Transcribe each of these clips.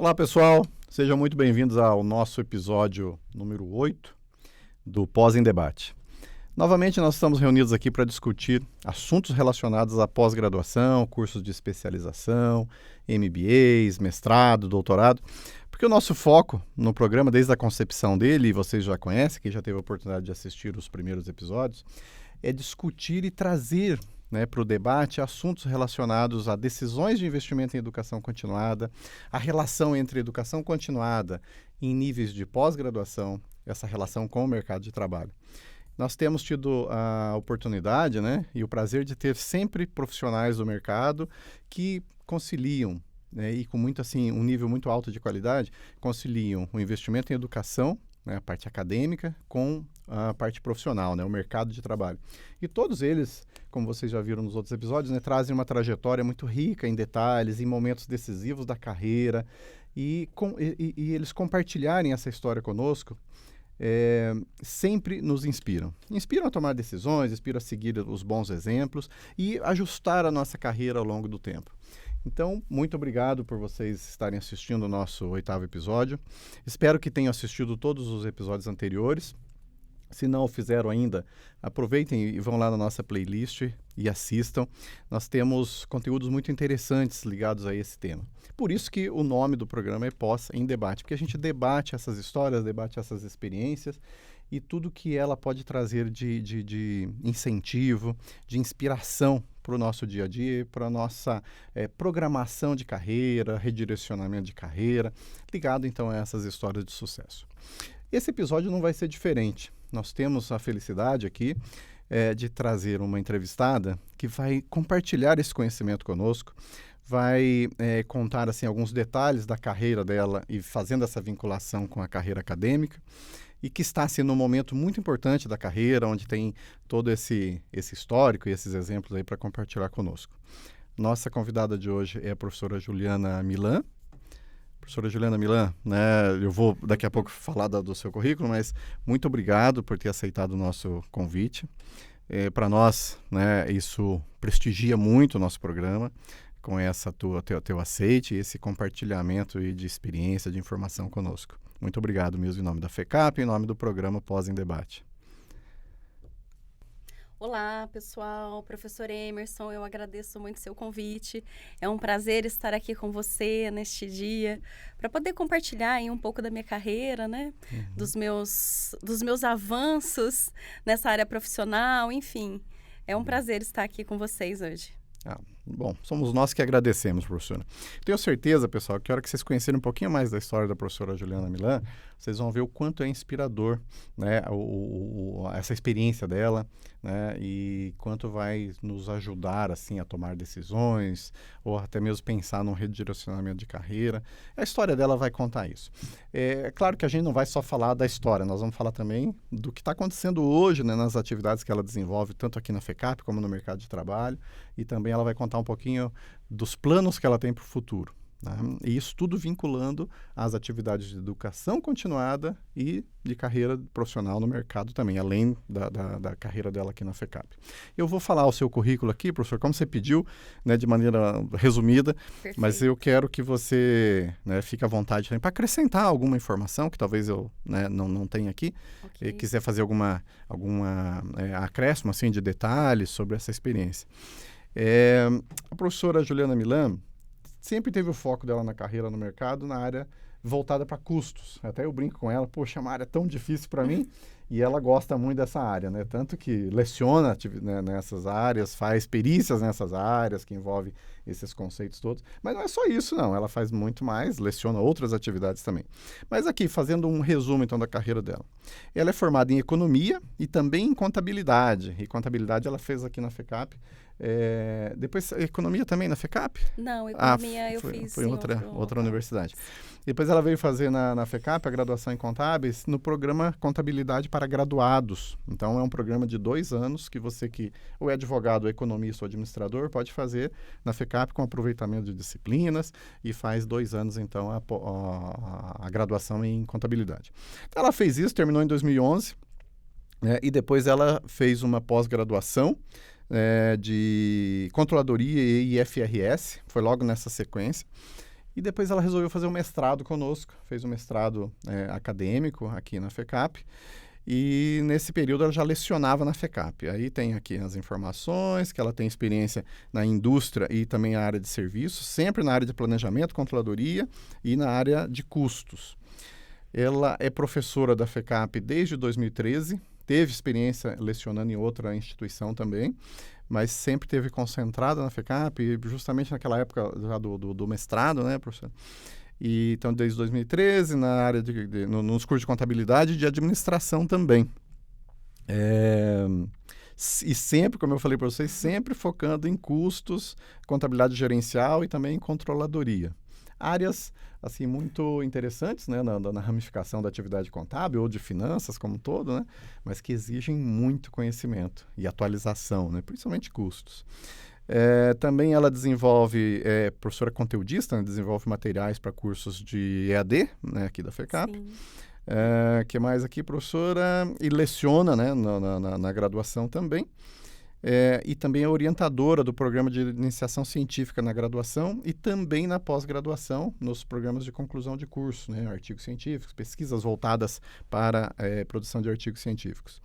Olá, pessoal. Sejam muito bem-vindos ao nosso episódio número 8 do Pós em Debate. Novamente, nós estamos reunidos aqui para discutir assuntos relacionados à pós-graduação, cursos de especialização, MBAs, mestrado, doutorado, porque o nosso foco no programa, desde a concepção dele, e vocês já conhecem, quem já teve a oportunidade de assistir os primeiros episódios, é discutir e trazer para o debate assuntos relacionados a decisões de investimento em educação continuada, a relação entre educação continuada em níveis de pós-graduação, essa relação com o mercado de trabalho. Nós temos tido a oportunidade e o prazer de ter sempre profissionais do mercado que conciliam, e com muito, um nível muito alto de qualidade, conciliam o investimento em educação, a parte acadêmica, com a parte profissional, o mercado de trabalho. E todos eles, como vocês já viram nos outros episódios, trazem uma trajetória muito rica em detalhes, em momentos decisivos da carreira, e eles compartilharem essa história conosco sempre nos inspiram. Inspiram a tomar decisões, inspiram a seguir os bons exemplos e ajustar a nossa carreira ao longo do tempo. Então, muito obrigado por vocês estarem assistindo o nosso 8º episódio. Espero que tenham assistido todos os episódios anteriores. Se não o fizeram ainda, aproveitem e vão lá na nossa playlist e assistam. Nós temos conteúdos muito interessantes ligados a esse tema. Por isso que o nome do programa é Pós em Debate, porque a gente debate essas histórias, debate essas experiências e tudo que ela pode trazer de incentivo, de inspiração para o nosso dia a dia, para a nossa programação de carreira, redirecionamento de carreira, ligado então a essas histórias de sucesso. Esse episódio não vai ser diferente. Nós temos a felicidade aqui de trazer uma entrevistada que vai compartilhar esse conhecimento conosco, vai contar alguns detalhes da carreira dela e fazendo essa vinculação com a carreira acadêmica e que está num momento muito importante da carreira, onde tem todo esse histórico e esses exemplos aí para compartilhar conosco. Nossa convidada de hoje é a professora Juliana Milan. Professora Juliana Milan, eu vou daqui a pouco falar do seu currículo, mas muito obrigado por ter aceitado o nosso convite. Para nós, isso prestigia muito o nosso programa, com teu aceite e esse compartilhamento de experiência, de informação conosco. Muito obrigado mesmo em nome da FECAP, em nome do programa Pós em Debate. Olá, pessoal. Professor Emerson, eu agradeço muito seu convite. É um prazer estar aqui com você neste dia, para poder compartilhar aí um pouco da minha carreira, dos meus avanços nessa área profissional, enfim. É um prazer estar aqui com vocês hoje. Bom, somos nós que agradecemos, professora. Tenho certeza, pessoal, que a hora que vocês conhecerem um pouquinho mais da história da professora Juliana Milan, vocês vão ver o quanto é inspirador, essa experiência dela, e quanto vai nos ajudar, a tomar decisões, ou até mesmo pensar num redirecionamento de carreira. A história dela vai contar isso. É claro que a gente não vai só falar da história, nós vamos falar também do que está acontecendo hoje, nas atividades que ela desenvolve, tanto aqui na FECAP como no mercado de trabalho, e também ela vai contar um pouquinho dos planos que ela tem para o futuro. E isso tudo vinculando às atividades de educação continuada e de carreira profissional no mercado também, além da carreira dela aqui na FECAP. Eu vou falar o seu currículo aqui, professor, como você pediu, de maneira resumida. Perfeito. Mas eu quero que você fique à vontade também para acrescentar alguma informação que talvez eu não tenha aqui, okay. E quiser fazer alguma acréscimo de detalhes sobre essa experiência. A professora Juliana Milan sempre teve o foco dela na carreira no mercado, na área voltada para custos. Até eu brinco com ela, poxa, é uma área tão difícil para mim, e ela gosta muito dessa área, tanto que leciona nessas áreas, faz perícias nessas áreas, que envolve esses conceitos todos. Mas não é só isso, não. Ela faz muito mais, leciona outras atividades também. Mas aqui, fazendo um resumo, então, da carreira dela. Ela é formada em economia e também em contabilidade. E contabilidade ela fez aqui na FECAP. Depois, economia também na FECAP? Não, economia eu fiz em outra universidade. Depois ela veio fazer na FECAP a graduação em contábeis no programa Contabilidade para Graduados. Então, é um programa de 2 anos que você que ou é advogado, ou economista ou administrador pode fazer na FECAP com aproveitamento de disciplinas e faz 2 anos, então, a graduação em contabilidade. Então, ela fez isso, terminou em 2011, e depois ela fez uma pós-graduação de Controladoria e IFRS, foi logo nessa sequência. E depois ela resolveu fazer um mestrado conosco, fez um mestrado acadêmico aqui na FECAP. E nesse período ela já lecionava na FECAP. Aí tem aqui as informações, que ela tem experiência na indústria e também na área de serviços, sempre na área de planejamento, controladoria e na área de custos. Ela é professora da FECAP desde 2013, teve experiência lecionando em outra instituição também, mas sempre esteve concentrada na FECAP, justamente naquela época já do mestrado, né, professor? E, então, desde 2013, na área nos cursos de contabilidade e de administração também. E sempre, como eu falei para vocês, sempre focando em custos, contabilidade gerencial e também em controladoria. Áreas, assim, muito interessantes, né, na ramificação da atividade contábil ou de finanças como um todo, né, mas que exigem muito conhecimento e atualização, né, principalmente custos. Também ela desenvolve, professora conteudista, né, desenvolve materiais para cursos de EAD, né, aqui da FECAP. Que mais aqui, professora? E leciona, né, na graduação também. E também é orientadora do programa de iniciação científica na graduação e também na pós-graduação, nos programas de conclusão de curso, né, artigos científicos, pesquisas voltadas para produção de artigos científicos.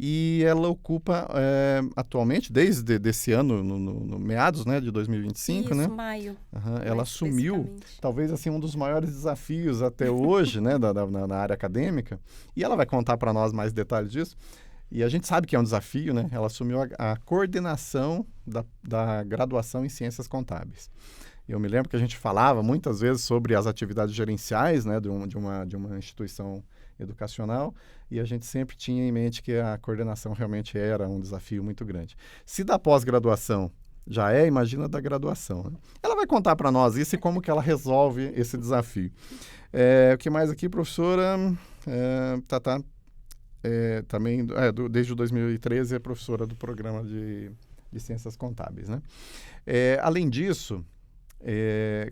E ela ocupa atualmente, desde esse ano, no meados, né, de 2025, Isso, né? maio. Ela assumiu, talvez assim, um dos maiores desafios até hoje, né, na área acadêmica. E ela vai contar para nós mais detalhes disso. E a gente sabe que é um desafio, né? Ela assumiu a coordenação da graduação em Ciências Contábeis. Eu me lembro que a gente falava muitas vezes sobre as atividades gerenciais, né, de uma instituição educacional, e a gente sempre tinha em mente que a coordenação realmente era um desafio muito grande. Se da pós-graduação já imagina da graduação, né? Ela vai contar para nós isso e como que ela resolve esse desafio. O que mais aqui, professora? Também, desde 2013, é professora do programa de Ciências Contábeis, né? Além disso,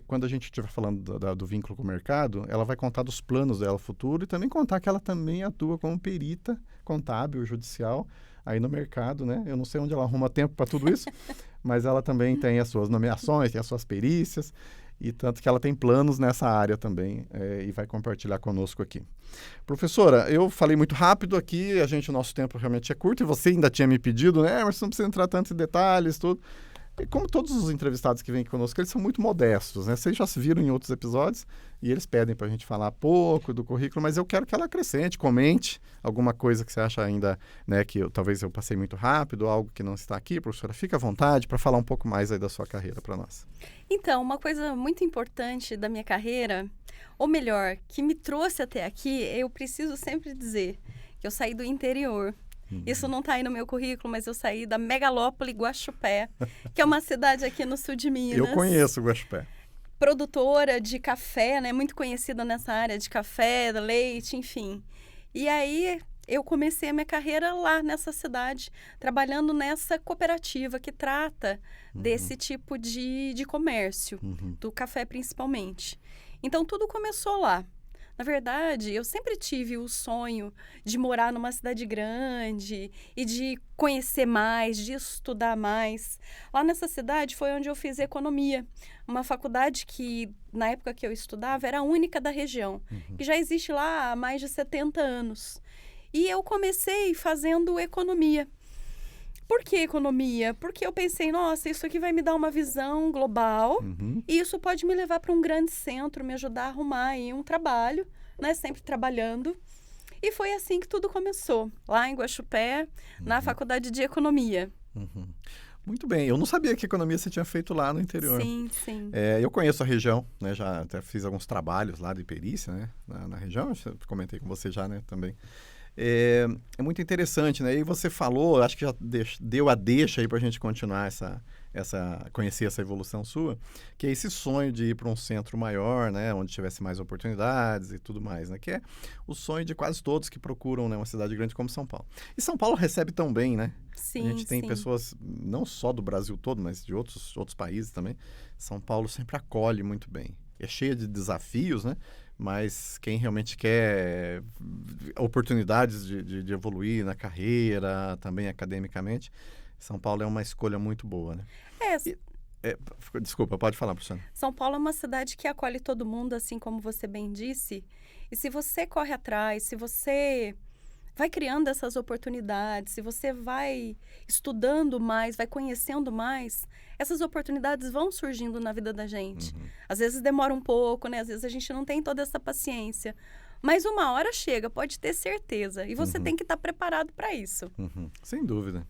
quando a gente estiver falando do vínculo com o mercado, ela vai contar dos planos dela futuro e também contar que ela também atua como perita contábil, judicial, aí no mercado, né? Eu não sei onde ela arruma tempo para tudo isso, mas ela também tem as suas nomeações, tem as suas perícias, e tanto que ela tem planos nessa área também e vai compartilhar conosco aqui. Professora, eu falei muito rápido aqui, o nosso tempo realmente é curto, e você ainda tinha me pedido, né? Mas não precisa entrar tanto em detalhes, tudo. E como todos os entrevistados que vêm aqui conosco, eles são muito modestos, né? Vocês já se viram em outros episódios e eles pedem para a gente falar pouco do currículo, mas eu quero que ela acrescente, comente alguma coisa que você acha ainda, né, que talvez eu passei muito rápido, algo que não está aqui. Professora, fica à vontade para falar um pouco mais aí da sua carreira para nós. Então, uma coisa muito importante da minha carreira, ou melhor, que me trouxe até aqui, eu preciso sempre dizer que eu saí do interior. Isso não está aí no meu currículo, mas eu saí da megalópole Guaxupé, que é uma cidade aqui no sul de Minas. Eu conheço Guaxupé. Produtora de café, né? Muito conhecida nessa área de café, leite, enfim. E aí eu comecei a minha carreira lá nessa cidade, trabalhando nessa cooperativa que trata desse tipo de comércio, do café principalmente. Então tudo começou lá. Na verdade, eu sempre tive o sonho de morar numa cidade grande e de conhecer mais, de estudar mais. Lá nessa cidade foi onde eu fiz economia, uma faculdade que, na época que eu estudava, era a única da região, que já existe lá há mais de 70 anos. E eu comecei fazendo economia. Por que economia? Porque eu pensei, nossa, isso aqui vai me dar uma visão global e isso pode me levar para um grande centro, me ajudar a arrumar aí um trabalho, né? Sempre trabalhando. E foi assim que tudo começou, lá em Guaxupé, na faculdade de economia. Muito bem. Eu não sabia que economia você tinha feito lá no interior. Sim, sim. Eu conheço a região, né? Já até fiz alguns trabalhos lá de perícia, né? Na região, eu comentei com você já, né? Também. É muito interessante, né? E você falou, acho que já deu a deixa aí para a gente continuar conhecer essa evolução sua, que é esse sonho de ir para um centro maior, né? Onde tivesse mais oportunidades e tudo mais, né? Que é o sonho de quase todos que procuram, né, uma cidade grande como São Paulo. E São Paulo recebe tão bem, né? Sim, a gente tem sim. pessoas, não só do Brasil todo, mas de outros países também. São Paulo sempre acolhe muito bem. É cheia de desafios, né? Mas quem realmente quer oportunidades de evoluir na carreira, também academicamente, São Paulo é uma escolha muito boa, né? Desculpa, pode falar, professora. São Paulo é uma cidade que acolhe todo mundo, assim como você bem disse. E se você corre atrás, se você vai criando essas oportunidades, se você vai estudando mais, vai conhecendo mais, essas oportunidades vão surgindo na vida da gente. Às vezes demora um pouco, né? Às vezes a gente não tem toda essa paciência. Mas uma hora chega, pode ter certeza. E você tem que estar preparado para isso. Sem dúvida.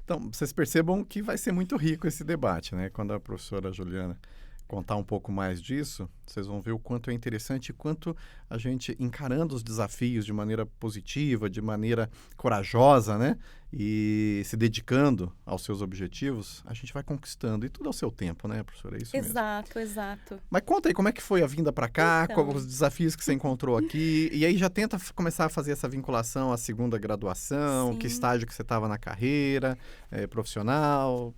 Então, vocês percebam que vai ser muito rico esse debate, né? Quando a professora Juliana contar um pouco mais disso, vocês vão ver o quanto é interessante e quanto a gente, encarando os desafios de maneira positiva, de maneira corajosa, né? E se dedicando aos seus objetivos, a gente vai conquistando. E tudo ao seu tempo, né, professora? É isso mesmo. Exato. Mas conta aí, como é que foi a vinda para cá, Então. os desafios que você encontrou aqui, e aí já tenta começar a fazer essa vinculação à segunda graduação, Sim. que estágio que você estava na carreira profissional.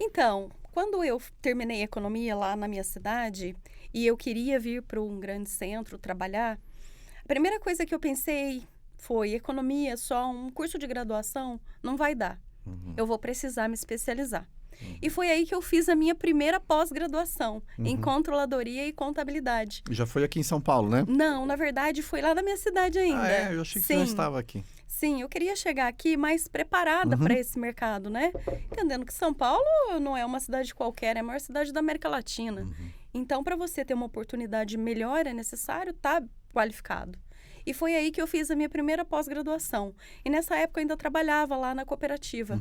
Então, quando eu terminei economia lá na minha cidade e eu queria vir para um grande centro trabalhar, a primeira coisa que eu pensei foi: economia, só um curso de graduação não vai dar. Eu vou precisar me especializar. E foi aí que eu fiz a minha primeira pós-graduação em controladoria e contabilidade. Já foi aqui em São Paulo, né? Não, na verdade, foi lá da minha cidade ainda. Eu achei que você não estava aqui. Sim, eu queria chegar aqui mais preparada para esse mercado, né? Entendendo que São Paulo não é uma cidade qualquer, é a maior cidade da América Latina. Então, para você ter uma oportunidade melhor, é necessário estar qualificado. E foi aí que eu fiz a minha primeira pós-graduação. E nessa época eu ainda trabalhava lá na cooperativa.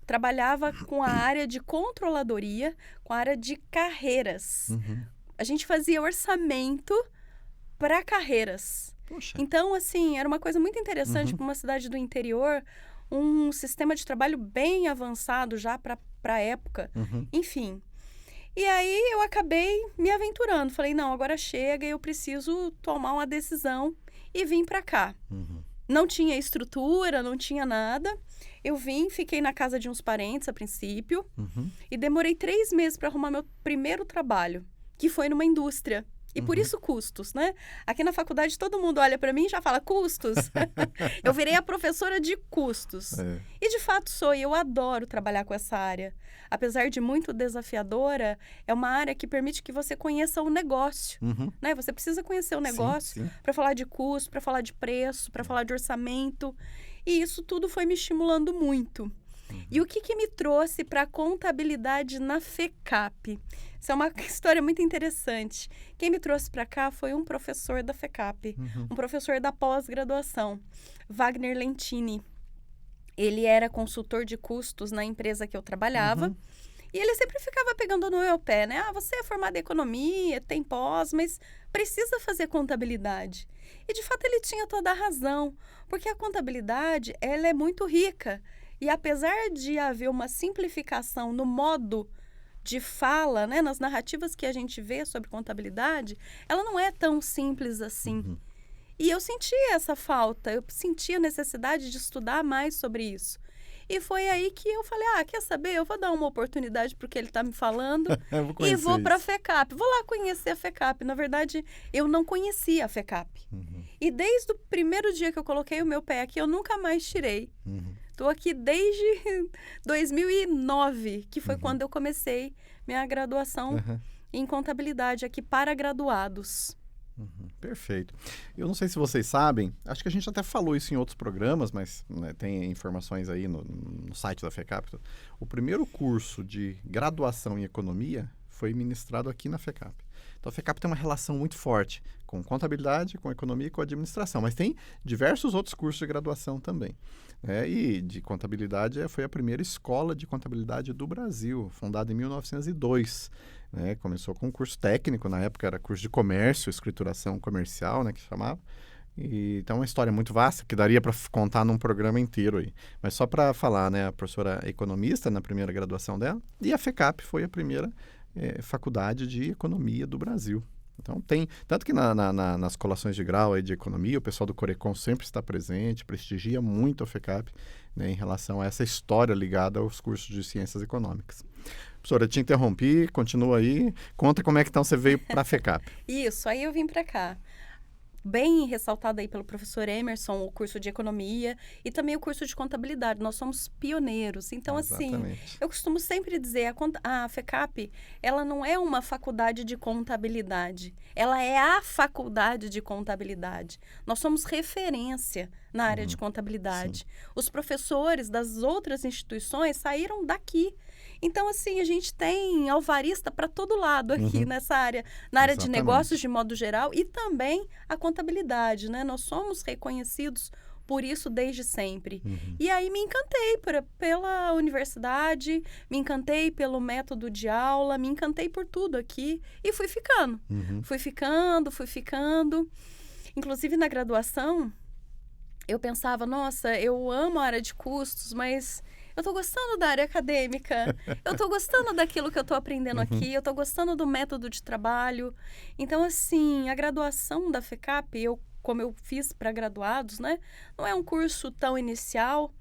Trabalhava com a área de controladoria, com a área de carreiras. A gente fazia orçamento para carreiras. Poxa. Então, assim, era uma coisa muito interessante para uma cidade do interior, um sistema de trabalho bem avançado já para a época. Enfim. E aí eu acabei me aventurando. Falei, não, agora chega, eu preciso tomar uma decisão e vim para cá. Não tinha estrutura, não tinha nada. Eu vim, fiquei na casa de uns parentes a princípio e demorei 3 meses para arrumar meu primeiro trabalho, que foi numa indústria. E por isso custos, né? Aqui na faculdade todo mundo olha para mim e já fala custos. Eu virei a professora de custos. E de fato sou, e eu adoro trabalhar com essa área. Apesar de muito desafiadora, é uma área que permite que você conheça o negócio. Né? Você precisa conhecer o negócio para falar de custo, para falar de preço, para falar de orçamento. E isso tudo foi me estimulando muito. E o que me trouxe para a contabilidade na FECAP? Isso é uma história muito interessante. Quem me trouxe para cá foi um professor da FECAP, um professor da pós-graduação, Wagner Lentini. Ele era consultor de custos na empresa que eu trabalhava. E ele sempre ficava pegando no meu pé, né? Ah, você é formada em economia, tem pós, mas precisa fazer contabilidade. E, de fato, ele tinha toda a razão, porque a contabilidade, ela é muito rica. E apesar de haver uma simplificação no modo de fala, né, nas narrativas que a gente vê sobre contabilidade, ela não é tão simples assim. E eu senti essa falta, eu senti a necessidade de estudar mais sobre isso. E foi aí que eu falei, quer saber? Eu vou dar uma oportunidade para o que ele está me falando e vou para a FECAP. Vou lá conhecer a FECAP. Na verdade, eu não conhecia a FECAP. E desde o primeiro dia que eu coloquei o meu pé aqui, eu nunca mais tirei. Estou aqui desde 2009, que foi quando eu comecei minha graduação em contabilidade aqui para graduados. Perfeito. Eu não sei se vocês sabem, acho que a gente até falou isso em outros programas, mas né, tem informações aí no site da FECAP. O primeiro curso de graduação em economia foi ministrado aqui na FECAP. Então, a FECAP tem uma relação muito forte com contabilidade, com economia e com administração, mas tem diversos outros cursos de graduação também. E de contabilidade foi a primeira escola de contabilidade do Brasil, fundada em 1902. Começou com um curso técnico, na época era curso de comércio, escrituração comercial, que chamava. Então, é uma história muito vasta, que daria para contar num programa inteiro aí. Mas só para falar, a professora é economista na primeira graduação dela, e a FECAP foi a primeira faculdade de economia do Brasil. Então, tanto que nas colações de grau aí de economia, o pessoal do Corecon sempre está presente, prestigia muito a FECAP, em relação a essa história ligada aos cursos de ciências econômicas. Professora, eu te interrompi, continua aí. Conta como é que então você veio para a FECAP. Isso, aí eu vim para cá. bem ressaltado aí pelo professor Emerson, o curso de economia e também o curso de contabilidade. Nós somos pioneiros. Então, assim, Exatamente. eu costumo sempre dizer, a FECAP, ela não é uma faculdade de contabilidade, ela é a faculdade de contabilidade. Nós somos referência na área de contabilidade. Os professores das outras instituições saíram daqui. Então, assim, a gente tem alvarista para todo lado aqui nessa área, na área de Exatamente. negócios de modo geral e também a contabilidade, né? Nós somos reconhecidos por isso desde sempre. E aí me encantei pela universidade, me encantei pelo método de aula, me encantei por tudo aqui e fui ficando. Fui ficando. Inclusive na graduação, eu pensava, nossa, eu amo a área de custos, mas eu tô gostando da área acadêmica, eu tô gostando daquilo que eu tô aprendendo aqui, eu tô gostando do método de trabalho. Então, assim, a graduação da FECAP, como eu fiz para graduados, né? Não é um curso tão inicial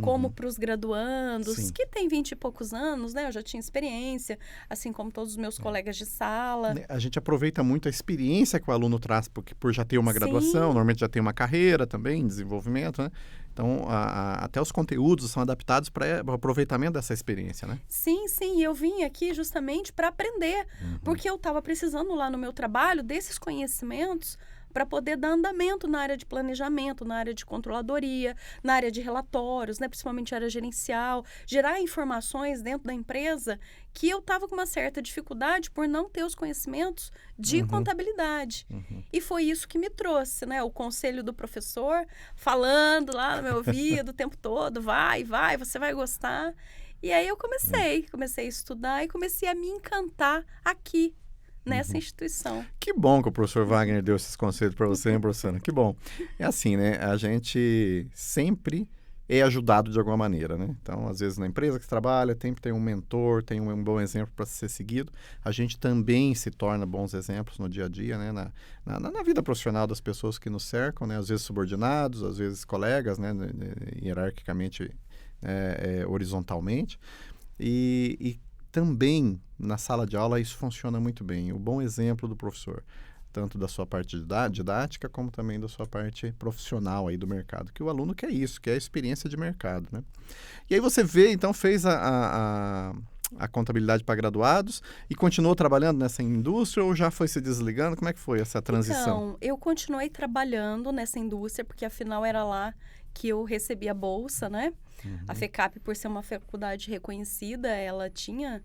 como para os graduandos, Sim. que tem 20 e poucos anos, né? Eu já tinha experiência, assim como todos os meus colegas de sala. A gente aproveita muito a experiência que o aluno traz, porque por já ter uma Sim. graduação, normalmente já tem uma carreira também, desenvolvimento, né? Então, até os conteúdos são adaptados para o aproveitamento dessa experiência, né? Sim, sim. Eu vim aqui justamente para aprender, porque eu estava precisando lá no meu trabalho desses conhecimentos para poder dar andamento na área de planejamento, na área de controladoria, na área de relatórios, né, principalmente área gerencial, gerar informações dentro da empresa que eu estava com uma certa dificuldade por não ter os conhecimentos de contabilidade. E foi isso que me trouxe, né, o conselho do professor falando lá no meu ouvido o tempo todo, vai, você vai gostar. E aí eu comecei a estudar e comecei a me encantar aqui, nessa instituição. Que bom que o professor Wagner deu esses conselhos para você, hein, professora? Que bom. É assim, né? A gente sempre é ajudado de alguma maneira, né? Então, às vezes, na empresa que você trabalha, sempre tem um mentor, tem um bom exemplo para ser seguido. A gente também se torna bons exemplos no dia a dia, né? Na vida profissional das pessoas que nos cercam, né? Às vezes subordinados, às vezes colegas, né? Hierarquicamente, horizontalmente. E também, na sala de aula, isso funciona muito bem. O bom exemplo do professor, tanto da sua parte didática, como também da sua parte profissional aí do mercado. Que o aluno quer isso, quer a experiência de mercado, né? E aí você então, fez a contabilidade para graduados e continuou trabalhando nessa indústria ou já foi se desligando? Como é que foi essa transição? Então, eu continuei trabalhando nessa indústria, porque afinal era lá que eu recebi a bolsa, né? A FECAP, por ser uma faculdade reconhecida, ela tinha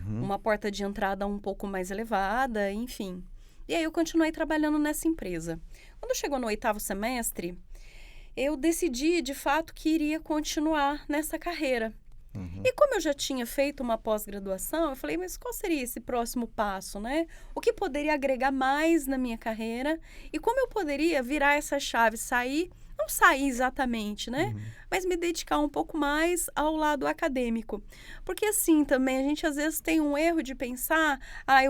uma porta de entrada um pouco mais elevada, enfim. E aí eu continuei trabalhando nessa empresa. Quando chegou no 8º semestre, eu decidi, de fato, que iria continuar nessa carreira. E como eu já tinha feito uma pós-graduação, eu falei, mas qual seria esse próximo passo, né? O que poderia agregar mais na minha carreira? E como eu poderia virar essa chave, não sair exatamente, né? Mas me dedicar um pouco mais ao lado acadêmico. Porque assim também, a gente às vezes tem um erro de pensar,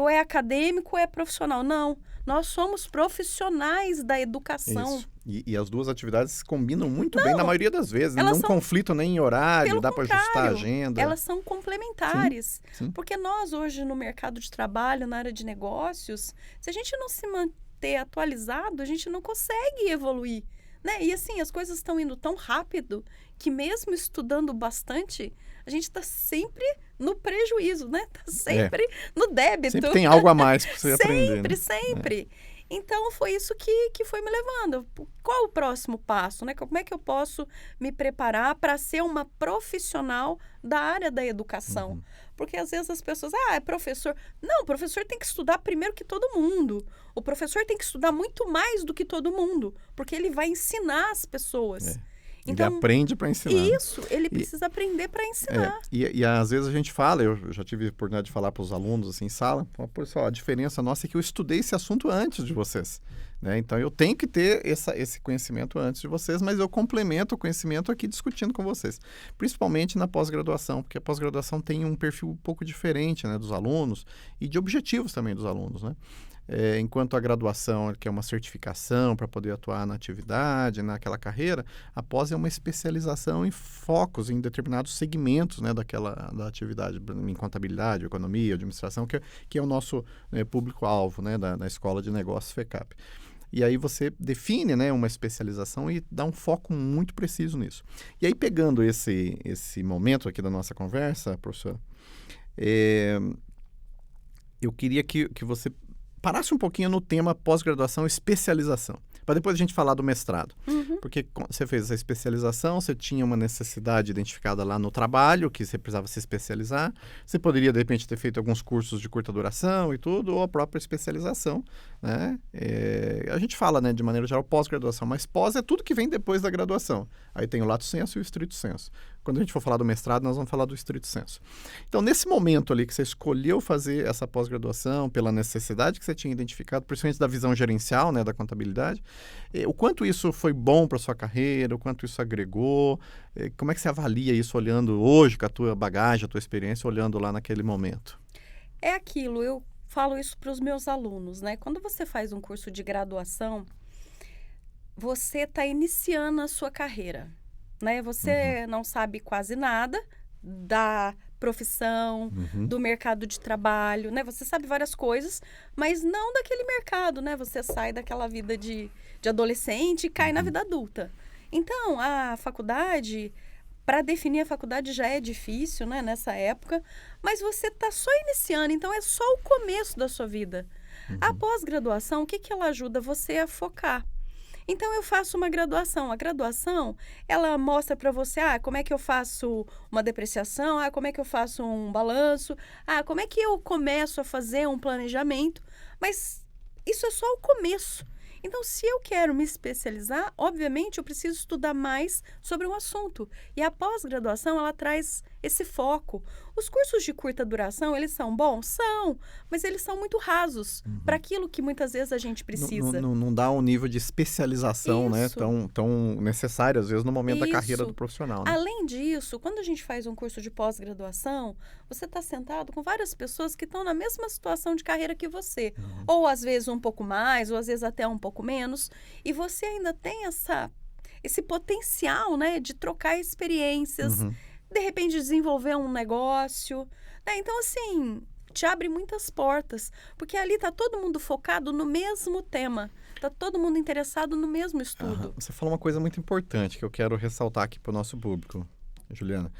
ou é acadêmico ou é profissional. Não, nós somos profissionais da educação. Isso. E as duas atividades se combinam muito bem na maioria das vezes. Não são, conflitam nem em horário, pelo dá para ajustar a agenda. Elas são complementares. Sim. Porque nós hoje no mercado de trabalho, na área de negócios, se a gente não se manter atualizado, a gente não consegue evoluir. Né? E assim, as coisas estão indo tão rápido que mesmo estudando bastante, a gente está sempre no prejuízo, né? Está sempre no débito. Sempre tem algo a mais para você aprender. Né? Sempre. Então, foi isso que foi me levando. Qual o próximo passo, né? Como é que eu posso me preparar para ser uma profissional da área da educação? Porque às vezes as pessoas, é professor. Não, o professor tem que estudar primeiro que todo mundo. O professor tem que estudar muito mais do que todo mundo, porque ele vai ensinar as pessoas. Então, ele aprende para ensinar. Isso, ele precisa aprender para ensinar. E às vezes a gente fala, eu já tive a oportunidade de falar para os alunos assim, em sala, pessoal, a diferença nossa é que eu estudei esse assunto antes de vocês. Né? Então, eu tenho que ter esse conhecimento antes de vocês, mas eu complemento o conhecimento aqui discutindo com vocês. Principalmente na pós-graduação, porque a pós-graduação tem um perfil um pouco diferente, né, dos alunos e de objetivos também dos alunos, né? Enquanto a graduação, que é uma certificação para poder atuar na atividade, naquela carreira, a pós é uma especialização em focos, em determinados segmentos, né, da atividade, em contabilidade, economia, administração, que é o nosso público-alvo, né, da Escola de Negócios FECAP. E aí você define, né, uma especialização e dá um foco muito preciso nisso. E aí, pegando esse momento aqui da nossa conversa, professor, eu queria que você parasse um pouquinho no tema pós-graduação e especialização, para depois a gente falar do mestrado. Porque você fez essa especialização, você tinha uma necessidade identificada lá no trabalho, que você precisava se especializar. Você poderia, de repente, ter feito alguns cursos de curta duração e tudo, ou a própria especialização, né? A gente fala, né, de maneira geral, pós-graduação, mas pós é tudo que vem depois da graduação. Aí tem o lato sensu e o estrito sensu. Quando a gente for falar do mestrado, nós vamos falar do estrito sensu. Então, nesse momento ali que você escolheu fazer essa pós-graduação, pela necessidade que você tinha identificado, principalmente da visão gerencial, né, da contabilidade, o quanto isso foi bom para sua carreira, o quanto isso agregou, como é que você avalia isso olhando hoje, com a tua bagagem, a tua experiência, olhando lá naquele momento? É aquilo, eu falo isso para os meus alunos, né? Quando você faz um curso de graduação, você está iniciando a sua carreira, né? Você não sabe quase nada da profissão, do mercado de trabalho, né? Você sabe várias coisas, mas não daquele mercado, né? Você sai daquela vida de adolescente e cai na vida adulta. Então, a faculdade, para definir a faculdade já é difícil, né? Nessa época, mas você está só iniciando, então é só o começo da sua vida. A pós-graduação, o que ela ajuda você a focar? Então, eu faço uma graduação. A graduação, ela mostra para você, como é que eu faço uma depreciação, como é que eu faço um balanço, como é que eu começo a fazer um planejamento. Mas isso é só o começo. Então, se eu quero me especializar, obviamente, eu preciso estudar mais sobre um assunto. E a pós-graduação, ela traz esse foco. Os cursos de curta duração, eles são bons? São, mas eles são muito rasos para aquilo que muitas vezes a gente precisa. Não dá um nível de especialização, né, tão necessário, às vezes, no momento da carreira do profissional. Né? Além disso, quando a gente faz um curso de pós-graduação, você está sentado com várias pessoas que estão na mesma situação de carreira que você. Ou, às vezes, um pouco mais, ou, às vezes, até um pouco menos. E você ainda tem esse potencial, né, de trocar experiências, de repente desenvolver um negócio, né? Então, assim, te abre muitas portas, porque ali está todo mundo focado no mesmo tema, está todo mundo interessado no mesmo estudo. Você falou uma coisa muito importante que eu quero ressaltar aqui para o nosso público, Juliana.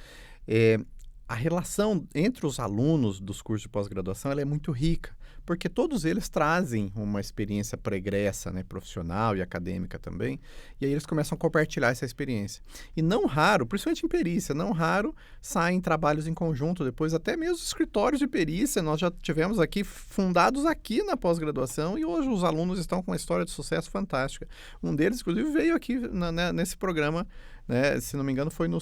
A relação entre os alunos dos cursos de pós-graduação ela é muito rica, porque todos eles trazem uma experiência pregressa, né, profissional e acadêmica também, e aí eles começam a compartilhar essa experiência. E não raro, principalmente em perícia, não raro saem trabalhos em conjunto, depois até mesmo escritórios de perícia, nós já tivemos aqui, fundados aqui na pós-graduação, e hoje os alunos estão com uma história de sucesso fantástica. Um deles, inclusive, veio aqui nesse programa, né, se não me engano, foi no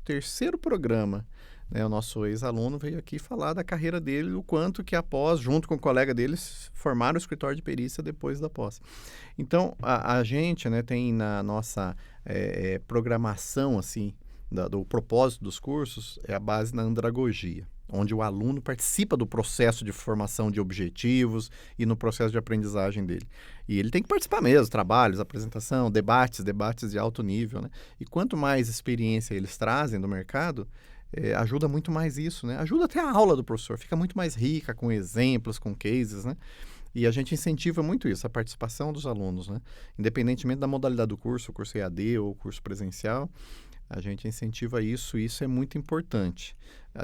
terceiro programa. Né, o nosso ex-aluno veio aqui falar da carreira dele, o quanto que a pós, junto com o colega deles, formaram o escritório de perícia depois da pós. Então, a gente, né, tem na nossa programação, assim, do propósito dos cursos, é a base na andragogia, onde o aluno participa do processo de formação de objetivos e no processo de aprendizagem dele. E ele tem que participar mesmo, trabalhos, apresentação, debates de alto nível, né? E quanto mais experiência eles trazem do mercado, ajuda muito mais isso, né? Ajuda até a aula do professor, fica muito mais rica com exemplos, com cases, né? E a gente incentiva muito isso, a participação dos alunos, né? Independentemente da modalidade do curso, o curso EAD ou o curso presencial, a gente incentiva isso e isso é muito importante.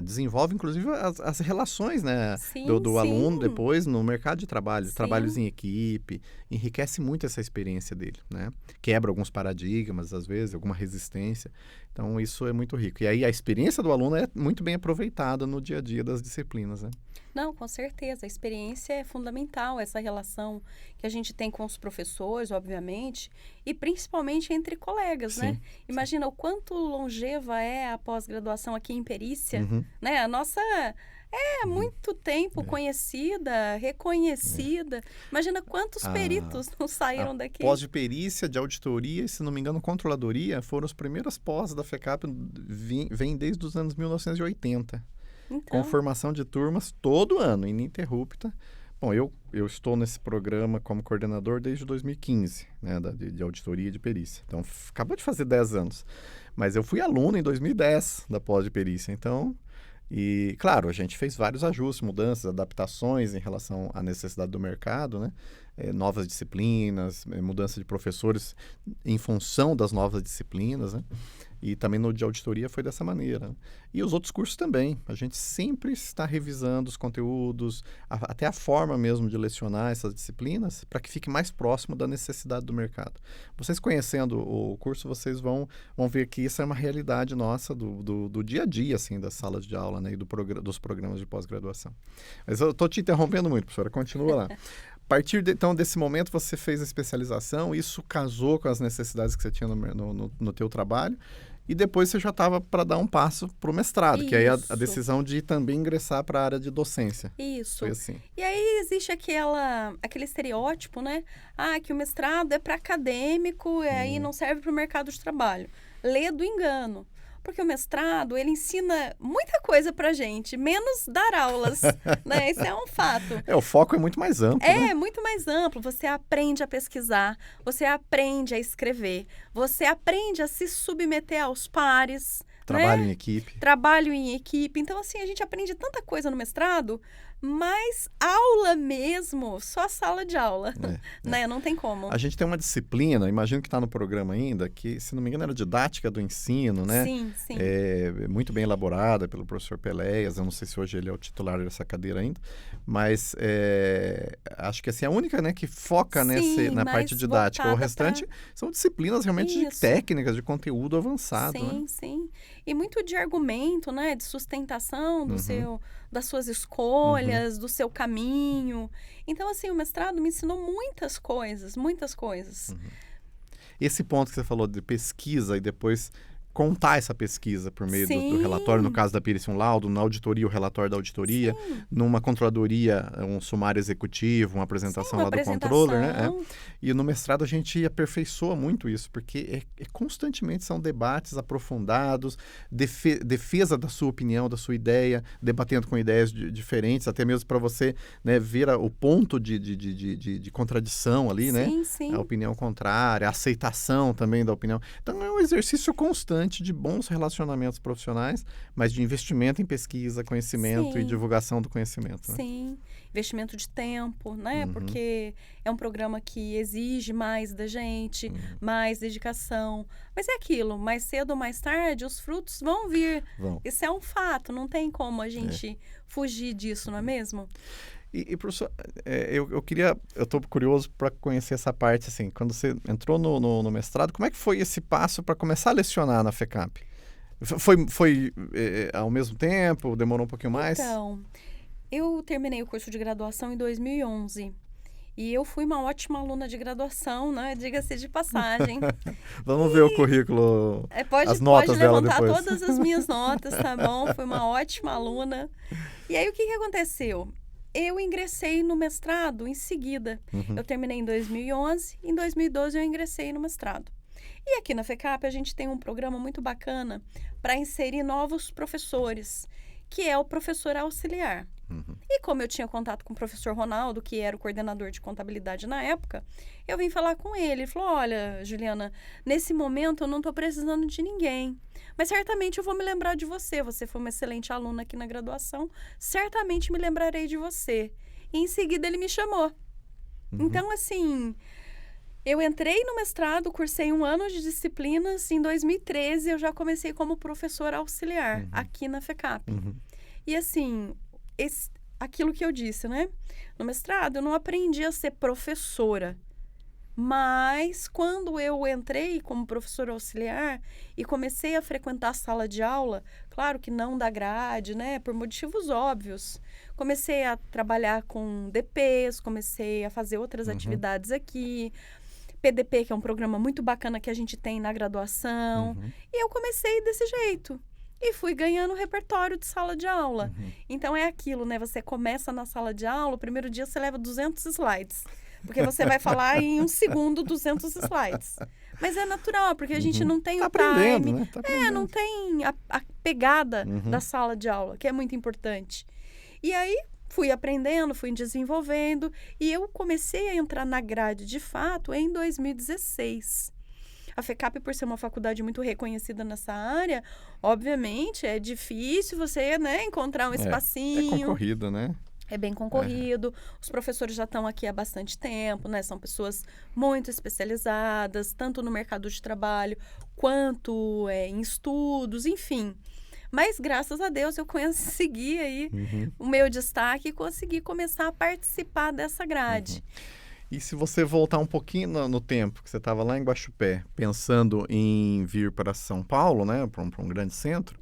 Desenvolve, inclusive, as relações, né, do aluno depois no mercado de trabalho, trabalhos em equipe, enriquece muito essa experiência dele, né? Quebra alguns paradigmas, às vezes, alguma resistência. Então, isso é muito rico. E aí, a experiência do aluno é muito bem aproveitada no dia a dia das disciplinas, né? Não, com certeza. A experiência é fundamental, essa relação que a gente tem com os professores, obviamente, e principalmente entre colegas, né? Imagina o quanto longeva é a pós-graduação aqui em perícia, né? A nossa é há muito tempo conhecida, reconhecida. Imagina quantos peritos não saíram daqui. Pós de perícia, de auditoria e, se não me engano, controladoria, foram as primeiras pós da FECAP, vem desde os anos 1980. Então. Com formação de turmas todo ano, ininterrupta. Bom, eu estou nesse programa como coordenador desde 2015, né, de auditoria e de perícia. Então, acabou de fazer 10 anos. Mas eu fui aluno em 2010 da pós de perícia, então... E, claro, a gente fez vários ajustes, mudanças, adaptações em relação à necessidade do mercado, né? novas disciplinas, mudança de professores em função das novas disciplinas, né? E também no de auditoria foi dessa maneira. E os outros cursos também. A gente sempre está revisando os conteúdos, até a forma mesmo de lecionar essas disciplinas, para que fique mais próximo da necessidade do mercado. Vocês conhecendo o curso, vocês vão ver que isso é uma realidade nossa do dia a dia, assim, das salas de aula, né, e dos programas de pós-graduação. Mas eu estou te interrompendo muito, professora. Continua lá. A partir então desse momento você fez a especialização, isso casou com as necessidades que você tinha no teu trabalho, e depois você já estava para dar um passo para o mestrado, Isso. que aí a decisão de também ingressar para a área de docência. Isso. Foi assim. E aí existe aquele estereótipo, né? Que o mestrado é para acadêmico e aí não serve para o mercado de trabalho. Lê do engano. Porque o mestrado, ele ensina muita coisa pra gente, menos dar aulas, né? Isso é um fato. O foco é muito mais amplo, né? É muito mais amplo. Você aprende a pesquisar, você aprende a escrever, você aprende a se submeter aos pares. Trabalho né? em equipe. Trabalho em equipe. Então, assim, a gente aprende tanta coisa no mestrado, mas aula mesmo, só sala de aula, né? Não tem como. A gente tem uma disciplina, imagino que está no programa ainda, que, se não me engano, era didática do ensino, né? Sim, sim. Muito bem elaborada pelo professor Peléas. Eu não sei se hoje ele é o titular dessa cadeira ainda, mas acho que assim, a única, né, que foca na parte didática. O restante são disciplinas realmente técnicas, de conteúdo avançado. Sim, né? Sim. E muito de argumento, né? De sustentação das suas escolhas, do seu caminho. Então, assim, o mestrado me ensinou muitas coisas, muitas coisas. Esse ponto que você falou de pesquisa e depois contar essa pesquisa por meio do relatório, no caso da perícia, um laudo, na auditoria, o relatório da auditoria, numa controladoria, um sumário executivo, uma apresentação lá do controller, né? E no mestrado a gente aperfeiçoa muito isso, porque constantemente são debates aprofundados, defesa da sua opinião, da sua ideia, debatendo com ideias diferentes, até mesmo para você, né, ver o ponto de contradição ali, né? Sim. A opinião contrária, a aceitação também da opinião. Então é um exercício constante de bons relacionamentos profissionais, mas de investimento em pesquisa, conhecimento e divulgação do conhecimento. Né? Sim, investimento de tempo, né? Porque é um programa que exige mais da gente, mais dedicação. Mas é aquilo, mais cedo ou mais tarde, os frutos vão vir. Isso é um fato, não tem como a gente fugir disso, não é mesmo? E professor, eu estou curioso para conhecer essa parte, assim, quando você entrou no mestrado, como é que foi esse passo para começar a lecionar na FECAP? Foi ao mesmo tempo? Demorou um pouquinho mais? Então, eu terminei o curso de graduação em 2011. E eu fui uma ótima aluna de graduação, né? Diga-se de passagem. Vamos ver o currículo, as notas dela depois. Pode levantar todas as minhas notas, tá bom? Fui uma ótima aluna. E aí, o que aconteceu? Eu ingressei no mestrado em seguida. Eu terminei em 2011, em 2012 eu ingressei no mestrado. E aqui na FECAP a gente tem um programa muito bacana para inserir novos professores, que é o professor auxiliar. E como eu tinha contato com o professor Ronaldo, que era o coordenador de contabilidade na época, eu vim falar com ele. Ele falou, olha, Juliana, nesse momento eu não estou precisando de ninguém, mas certamente eu vou me lembrar de você. Você foi uma excelente aluna aqui na graduação, certamente me lembrarei de você. E em seguida ele me chamou. Então, assim, eu entrei no mestrado, cursei 1 ano de disciplinas. Em 2013 eu já comecei como professora auxiliar aqui na FECAP. E assim, aquilo que eu disse, né? No mestrado eu não aprendi a ser professora. Mas quando eu entrei como professora auxiliar e comecei a frequentar a sala de aula, claro que não da grade, né? Por motivos óbvios. Comecei a trabalhar com DPs, comecei a fazer outras atividades aqui. PDP, que é um programa muito bacana que a gente tem na graduação. E eu comecei desse jeito. E fui ganhando repertório de sala de aula. Então, é aquilo, né? Você começa na sala de aula, o primeiro dia você leva 200 slides. Porque você vai falar em 1 segundo 200 slides. Mas é natural, porque a gente não tem o time. Né? Não tem a pegada da sala de aula, que é muito importante. E aí, fui aprendendo, fui desenvolvendo. E eu comecei a entrar na grade, de fato, em 2016. A FECAP, por ser uma faculdade muito reconhecida nessa área, obviamente, é difícil você, né, encontrar um espacinho. É concorrida, né? É bem concorrido, os professores já estão aqui há bastante tempo, né? São pessoas muito especializadas, tanto no mercado de trabalho quanto em estudos, enfim. Mas, graças a Deus, eu consegui aí o meu destaque e consegui começar a participar dessa grade. E se você voltar um pouquinho no tempo, que você estava lá em Guaxupé, pensando em vir para São Paulo, né, para um grande centro,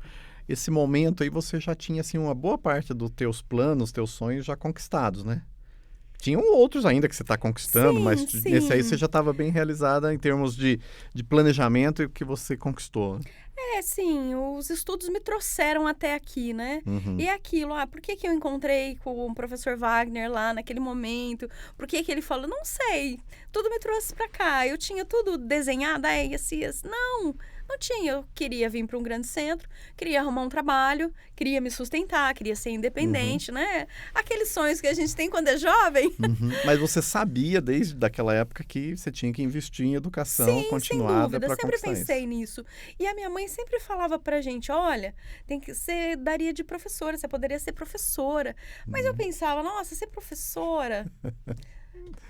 esse momento aí você já tinha, assim, uma boa parte dos teus planos, teus sonhos já conquistados, né? Tinham outros ainda que você está conquistando, Sim, mas sim. nesse aí você já estava bem realizada em termos de planejamento e o que você conquistou. Sim, os estudos me trouxeram até aqui, né? E é aquilo, por que eu encontrei com o professor Wagner lá naquele momento? Por que ele falou? Não sei, tudo me trouxe para cá. Eu tinha tudo desenhado, assim, não tinha. Eu queria vir para um grande centro, queria arrumar um trabalho, queria me sustentar, queria ser independente, né? Aqueles sonhos que a gente tem quando é jovem. Mas você sabia desde daquela época que você tinha que investir em educação continuada para conquistar isso. Sempre pensei nisso. E a minha mãe sempre falava pra gente, olha, você daria de professora, você poderia ser professora. Mas eu pensava, nossa, ser professora...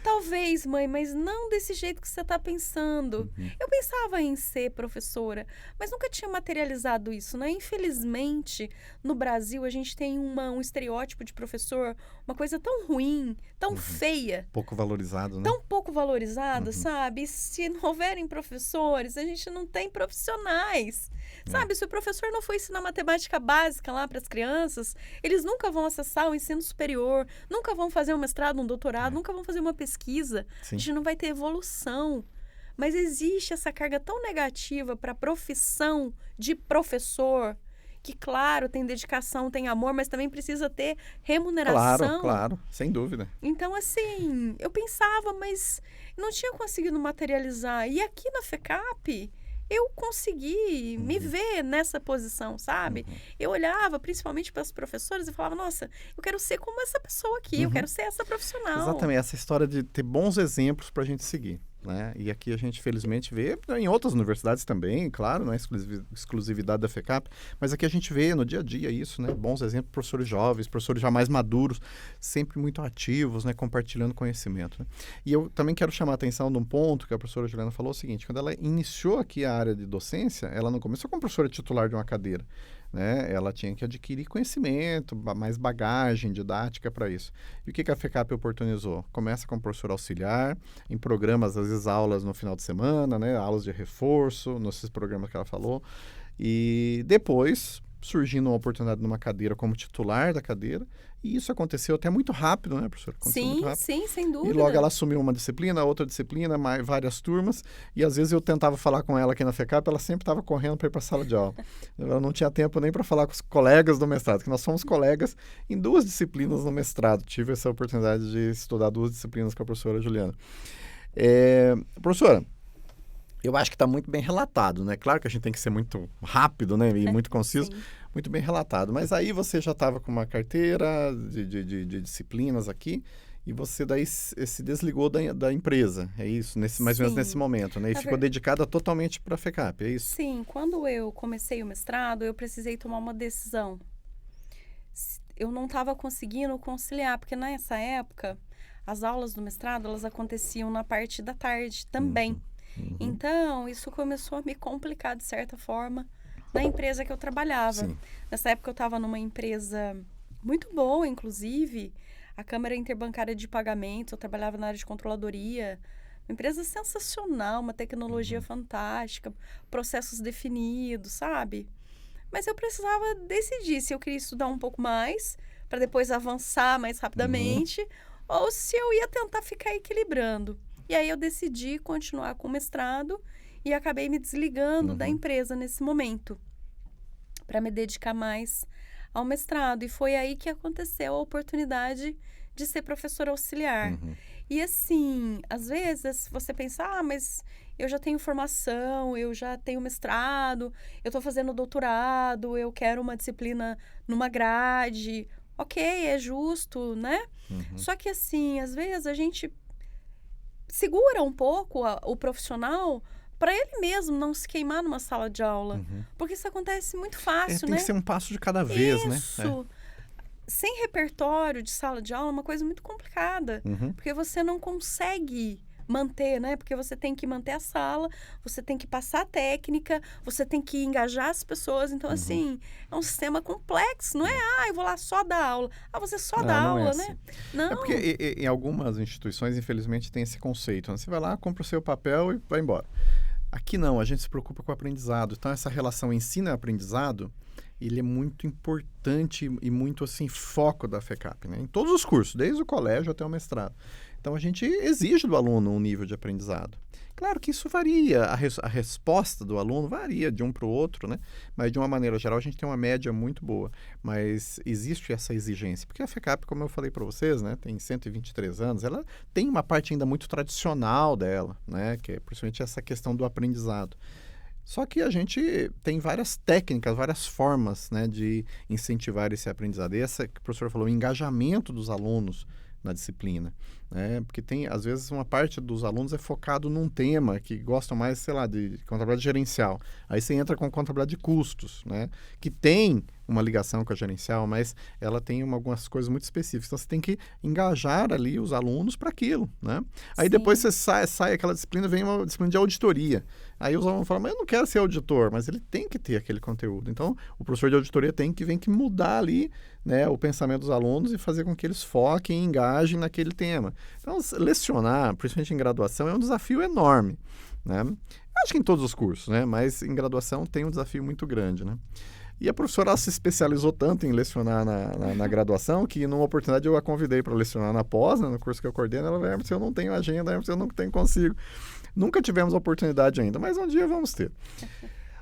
Talvez, mãe, mas não desse jeito que você está pensando. Eu pensava em ser professora, mas nunca tinha materializado isso, né? Infelizmente, no Brasil, a gente tem um estereótipo de professor, uma coisa tão ruim, tão feia. Pouco valorizado, né? Tão pouco valorizado, sabe? Se não houverem professores, a gente não tem profissionais. Sabe, se o professor não for ensinar matemática básica lá para as crianças, eles nunca vão acessar o ensino superior, nunca vão fazer um mestrado, um doutorado, nunca vão fazer uma pesquisa. Sim. A gente não vai ter evolução. Mas existe essa carga tão negativa para a profissão de professor, que, claro, tem dedicação, tem amor, mas também precisa ter remuneração. Claro, sem dúvida. Então, assim, eu pensava, mas não tinha conseguido materializar. E aqui na FECAP, eu consegui me ver nessa posição, sabe? Eu olhava principalmente para as professoras e falava, nossa, eu quero ser como essa pessoa aqui, eu quero ser essa profissional. Exatamente, essa história de ter bons exemplos para a gente seguir. Né? E aqui a gente, felizmente, vê em outras universidades também, claro, não é exclusividade da FECAP, mas aqui a gente vê no dia a dia isso, né? Bons exemplos, professores jovens, professores já mais maduros, sempre muito ativos, né? Compartilhando conhecimento. Né? E eu também quero chamar a atenção de um ponto que a professora Juliana falou, o seguinte, quando ela iniciou aqui a área de docência, ela não começou como professora titular de uma cadeira, né? Ela tinha que adquirir conhecimento, mais bagagem didática para isso. E o que a FECAP oportunizou? Começa como professor auxiliar, em programas, às vezes aulas no final de semana, né? Aulas de reforço, nesses programas que ela falou. E depois, surgindo uma oportunidade numa cadeira como titular da cadeira, e isso aconteceu até muito rápido, né, professora? Sim, sem dúvida. E logo ela assumiu uma disciplina, outra disciplina, várias turmas, e às vezes eu tentava falar com ela aqui na FECAP, ela sempre estava correndo para ir para a sala de aula. Ela não tinha tempo nem para falar com os colegas do mestrado, que nós somos colegas em 2 disciplinas no mestrado. Tive essa oportunidade de estudar 2 disciplinas com a professora Juliana. Professora, eu acho que está muito bem relatado, né? Claro que a gente tem que ser muito rápido, né? E muito conciso. Sim. Muito bem relatado. Mas aí você já estava com uma carteira de disciplinas aqui e você daí se desligou da empresa, é isso? Mais ou menos nesse momento, né? E ficou dedicada totalmente para a FECAP, é isso? Sim. Quando eu comecei o mestrado, eu precisei tomar uma decisão. Eu não estava conseguindo conciliar, porque nessa época, as aulas do mestrado, elas aconteciam na parte da tarde também. Então, isso começou a me complicar, de certa forma, na empresa que eu trabalhava. Sim. Nessa época, eu estava numa empresa muito boa, inclusive, a Câmara Interbancária de Pagamentos, eu trabalhava na área de controladoria, uma empresa sensacional, uma tecnologia fantástica, processos definidos, sabe? Mas eu precisava decidir se eu queria estudar um pouco mais, para depois avançar mais rapidamente, ou se eu ia tentar ficar equilibrando. E aí eu decidi continuar com o mestrado e acabei me desligando da empresa nesse momento, para me dedicar mais ao mestrado. E foi aí que aconteceu a oportunidade de ser professora auxiliar. E assim, às vezes você pensa, mas eu já tenho formação, eu já tenho mestrado, eu estou fazendo doutorado, eu quero uma disciplina numa grade. Ok, é justo, né? Só que assim, às vezes a gente segura um pouco o profissional para ele mesmo não se queimar numa sala de aula. Porque isso acontece muito fácil, tem né? que ser um passo de cada vez, né? Isso. sem repertório de sala de aula é uma coisa muito complicada, Uhum. porque você não consegue manter, né? Porque você tem que manter a sala, você tem que passar a técnica, você tem que engajar as pessoas. Então, assim, é um sistema complexo. Não é, eu vou lá só dar aula. Você só dá Não é aula, assim. né? É porque Não. em algumas instituições, infelizmente, tem esse conceito, né? Você vai lá, compra o seu papel e vai embora. Aqui não, a gente se preocupa com o aprendizado. Então, essa relação ensino e aprendizado, ele é muito importante e muito, assim, foco da FECAP, né? Em todos os cursos, desde o colégio até o mestrado. Então, a gente exige do aluno um nível de aprendizado. Claro que isso varia, a resposta do aluno varia de um para o outro, né? Mas, de uma maneira geral, a gente tem uma média muito boa. Mas existe essa exigência. Porque a FECAP, como eu falei para vocês, né? Tem 123 anos, ela tem uma parte ainda muito tradicional dela, né? Que é principalmente essa questão do aprendizado. Só que a gente tem várias técnicas, várias formas, né, de incentivar esse aprendizado. E essa que o professor falou, o engajamento dos alunos na disciplina, né? Porque tem, às vezes, uma parte dos alunos é focado num tema que gostam mais, sei lá, de contabilidade gerencial. Aí você entra com contabilidade de custos, né? Que tem uma ligação com a gerencial, mas ela tem algumas coisas muito específicas. Então, você tem que engajar ali os alunos para aquilo, né? Aí depois Sim. você sai aquela disciplina, vem uma disciplina de auditoria. Aí os alunos falam, mas eu não quero ser auditor, mas ele tem que ter aquele conteúdo. Então, o professor de auditoria tem que mudar ali, né, o pensamento dos alunos e fazer com que eles foquem e engajem naquele tema. Então, lecionar, principalmente em graduação, é um desafio enorme, né? Acho que em todos os cursos, né? Mas em graduação tem um desafio muito grande, né? E a professora se especializou tanto em lecionar na graduação que, numa oportunidade, eu a convidei para lecionar na pós, né, no curso que eu coordeno. Ela falou, Emerson, eu não tenho agenda, Emerson, eu não tenho consigo. Nunca tivemos a oportunidade ainda, mas um dia vamos ter.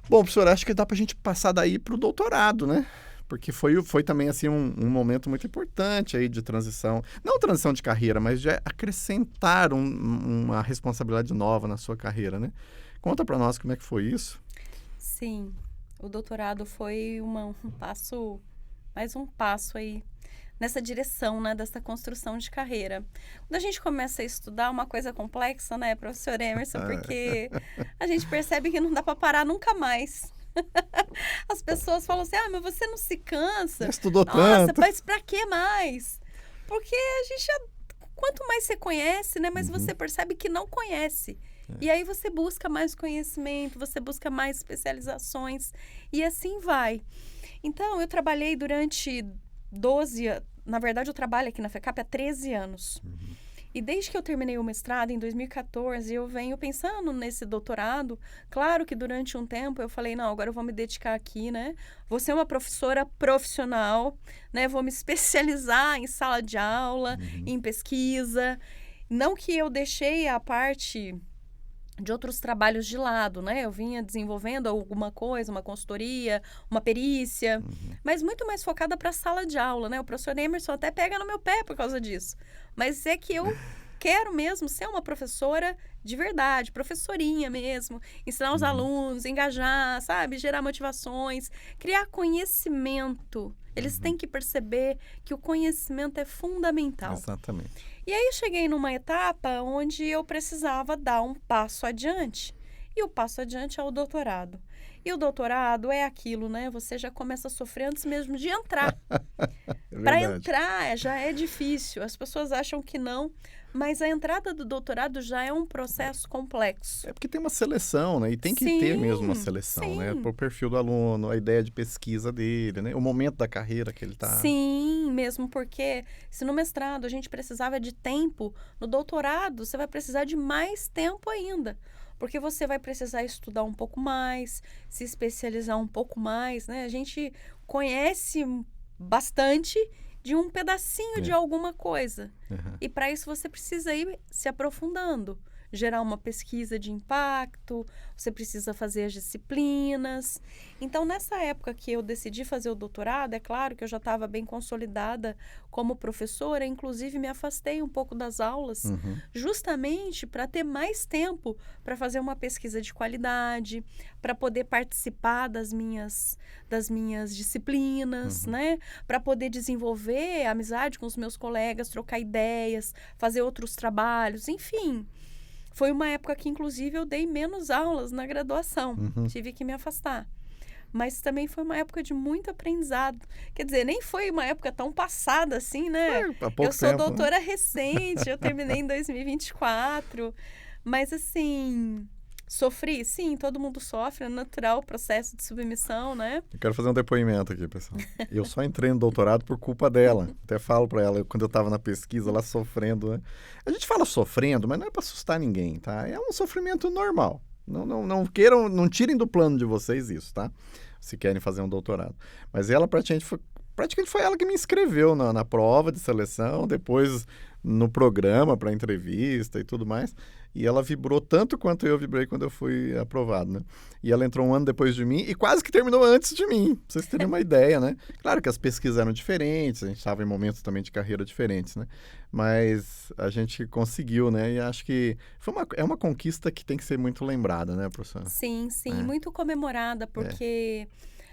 Bom, professora, acho que dá para a gente passar daí para o doutorado, né? Porque foi também assim um momento muito importante aí de transição. Não transição de carreira, mas de acrescentar uma responsabilidade nova na sua carreira, né? Conta para nós como é que foi isso. Sim, o doutorado foi mais um passo aí nessa direção, né, dessa construção de carreira. Quando a gente começa a estudar uma coisa complexa, né, professor Emerson, porque a gente percebe que não dá para parar nunca mais. As pessoas falam assim, mas você não se cansa? Já estudou Nossa, tanto. mas para que mais? Porque a gente quanto mais você conhece, né, mais você percebe que não conhece. E aí você busca mais conhecimento, você busca mais especializações e assim vai. Então, eu trabalhei durante 12 anos. Na verdade, eu trabalho aqui na FECAP há 13 anos. E desde que eu terminei o mestrado, em 2014, eu venho pensando nesse doutorado. Claro que durante um tempo eu falei, não, agora eu vou me dedicar aqui, né? Vou ser uma professora profissional, né? Vou me especializar em sala de aula, em pesquisa. Não que eu deixei a parte de outros trabalhos de lado, né? Eu vinha desenvolvendo alguma coisa, uma consultoria, uma perícia, mas muito mais focada para a sala de aula, né? O professor Emerson até pega no meu pé por causa disso. Mas é que eu quero mesmo ser uma professora de verdade, professorinha mesmo, ensinar os alunos, engajar, sabe? Gerar motivações, criar conhecimento. Eles têm que perceber que o conhecimento é fundamental. Exatamente. E aí eu cheguei numa etapa onde eu precisava dar um passo adiante. E o passo adiante é o doutorado. E o doutorado é aquilo, né? Você já começa a sofrer antes mesmo de entrar. Para entrar já é difícil. As pessoas acham que não, mas a entrada do doutorado já é um processo complexo. É porque tem uma seleção, né? E tem que ter mesmo uma seleção, né? O perfil do aluno, a ideia de pesquisa dele, né? O momento da carreira que ele está. Sim, mesmo porque se no mestrado a gente precisava de tempo, no doutorado você vai precisar de mais tempo ainda. Porque você vai precisar estudar um pouco mais, se especializar um pouco mais, né? A gente conhece bastante de um pedacinho de alguma coisa. E para isso você precisa ir se aprofundando, gerar uma pesquisa de impacto, você precisa fazer as disciplinas. Então, nessa época que eu decidi fazer o doutorado, é claro que eu já estava bem consolidada como professora, inclusive me afastei um pouco das aulas, justamente para ter mais tempo para fazer uma pesquisa de qualidade, para poder participar das minhas disciplinas, né? Para poder desenvolver amizade com os meus colegas, trocar ideias, fazer outros trabalhos, enfim. Foi uma época que, inclusive, eu dei menos aulas na graduação. Tive que me afastar. Mas também foi uma época de muito aprendizado. Quer dizer, nem foi uma época tão passada assim, né? Há pouco Eu sou tempo, né? doutora recente, eu terminei em 2024. Mas assim, sofri? Sim, todo mundo sofre, é natural o processo de submissão, né? Eu quero fazer um depoimento aqui, pessoal. Eu só entrei no doutorado por culpa dela. Até falo para ela, quando eu estava na pesquisa, lá sofrendo, né? A gente fala sofrendo, mas não é para assustar ninguém, tá? É um sofrimento normal. Não queiram, não tirem do plano de vocês isso, tá? Se querem fazer um doutorado. Mas ela praticamente foi ela que me inscreveu na prova de seleção, depois no programa para entrevista e tudo mais. E ela vibrou tanto quanto eu vibrei quando eu fui aprovado, né? E ela entrou um ano depois de mim e quase que terminou antes de mim, pra vocês terem uma ideia, né? Claro que as pesquisas eram diferentes, a gente estava em momentos também de carreira diferentes, né? Mas a gente conseguiu, né? E acho que é uma conquista que tem que ser muito lembrada, né, professora? Sim, sim, É. muito comemorada, porque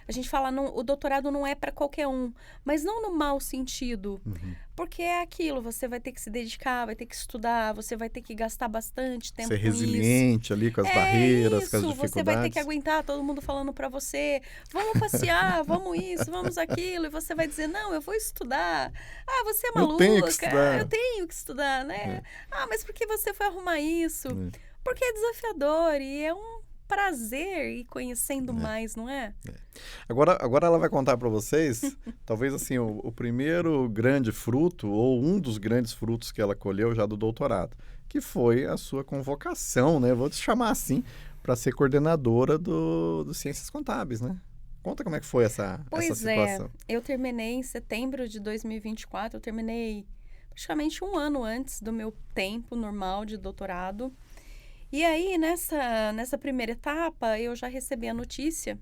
a gente fala, o doutorado não é para qualquer um, mas não no mau sentido, porque é aquilo, você vai ter que se dedicar, vai ter que estudar, você vai ter que gastar bastante tempo Ser com isso. resiliente ali com as barreiras, com as dificuldades. Você vai ter que aguentar todo mundo falando para você, vamos passear, vamos isso, vamos aquilo, e você vai dizer, não, eu vou estudar. Ah, você é maluca, Eu tenho que estudar. eu tenho que estudar, né? Ah, mas por que você foi arrumar isso? É. Porque é desafiador e é um prazer ir conhecendo mais, não é? Agora ela vai contar para vocês, talvez assim, o primeiro grande fruto, ou um dos grandes frutos que ela colheu já do doutorado, que foi a sua convocação, né? Vou te chamar assim, para ser coordenadora do Ciências Contábeis, né? Conta como é que foi essa situação. Eu terminei em setembro de 2024, eu terminei praticamente um ano antes do meu tempo normal de doutorado. E aí, nessa primeira etapa, eu já recebi a notícia,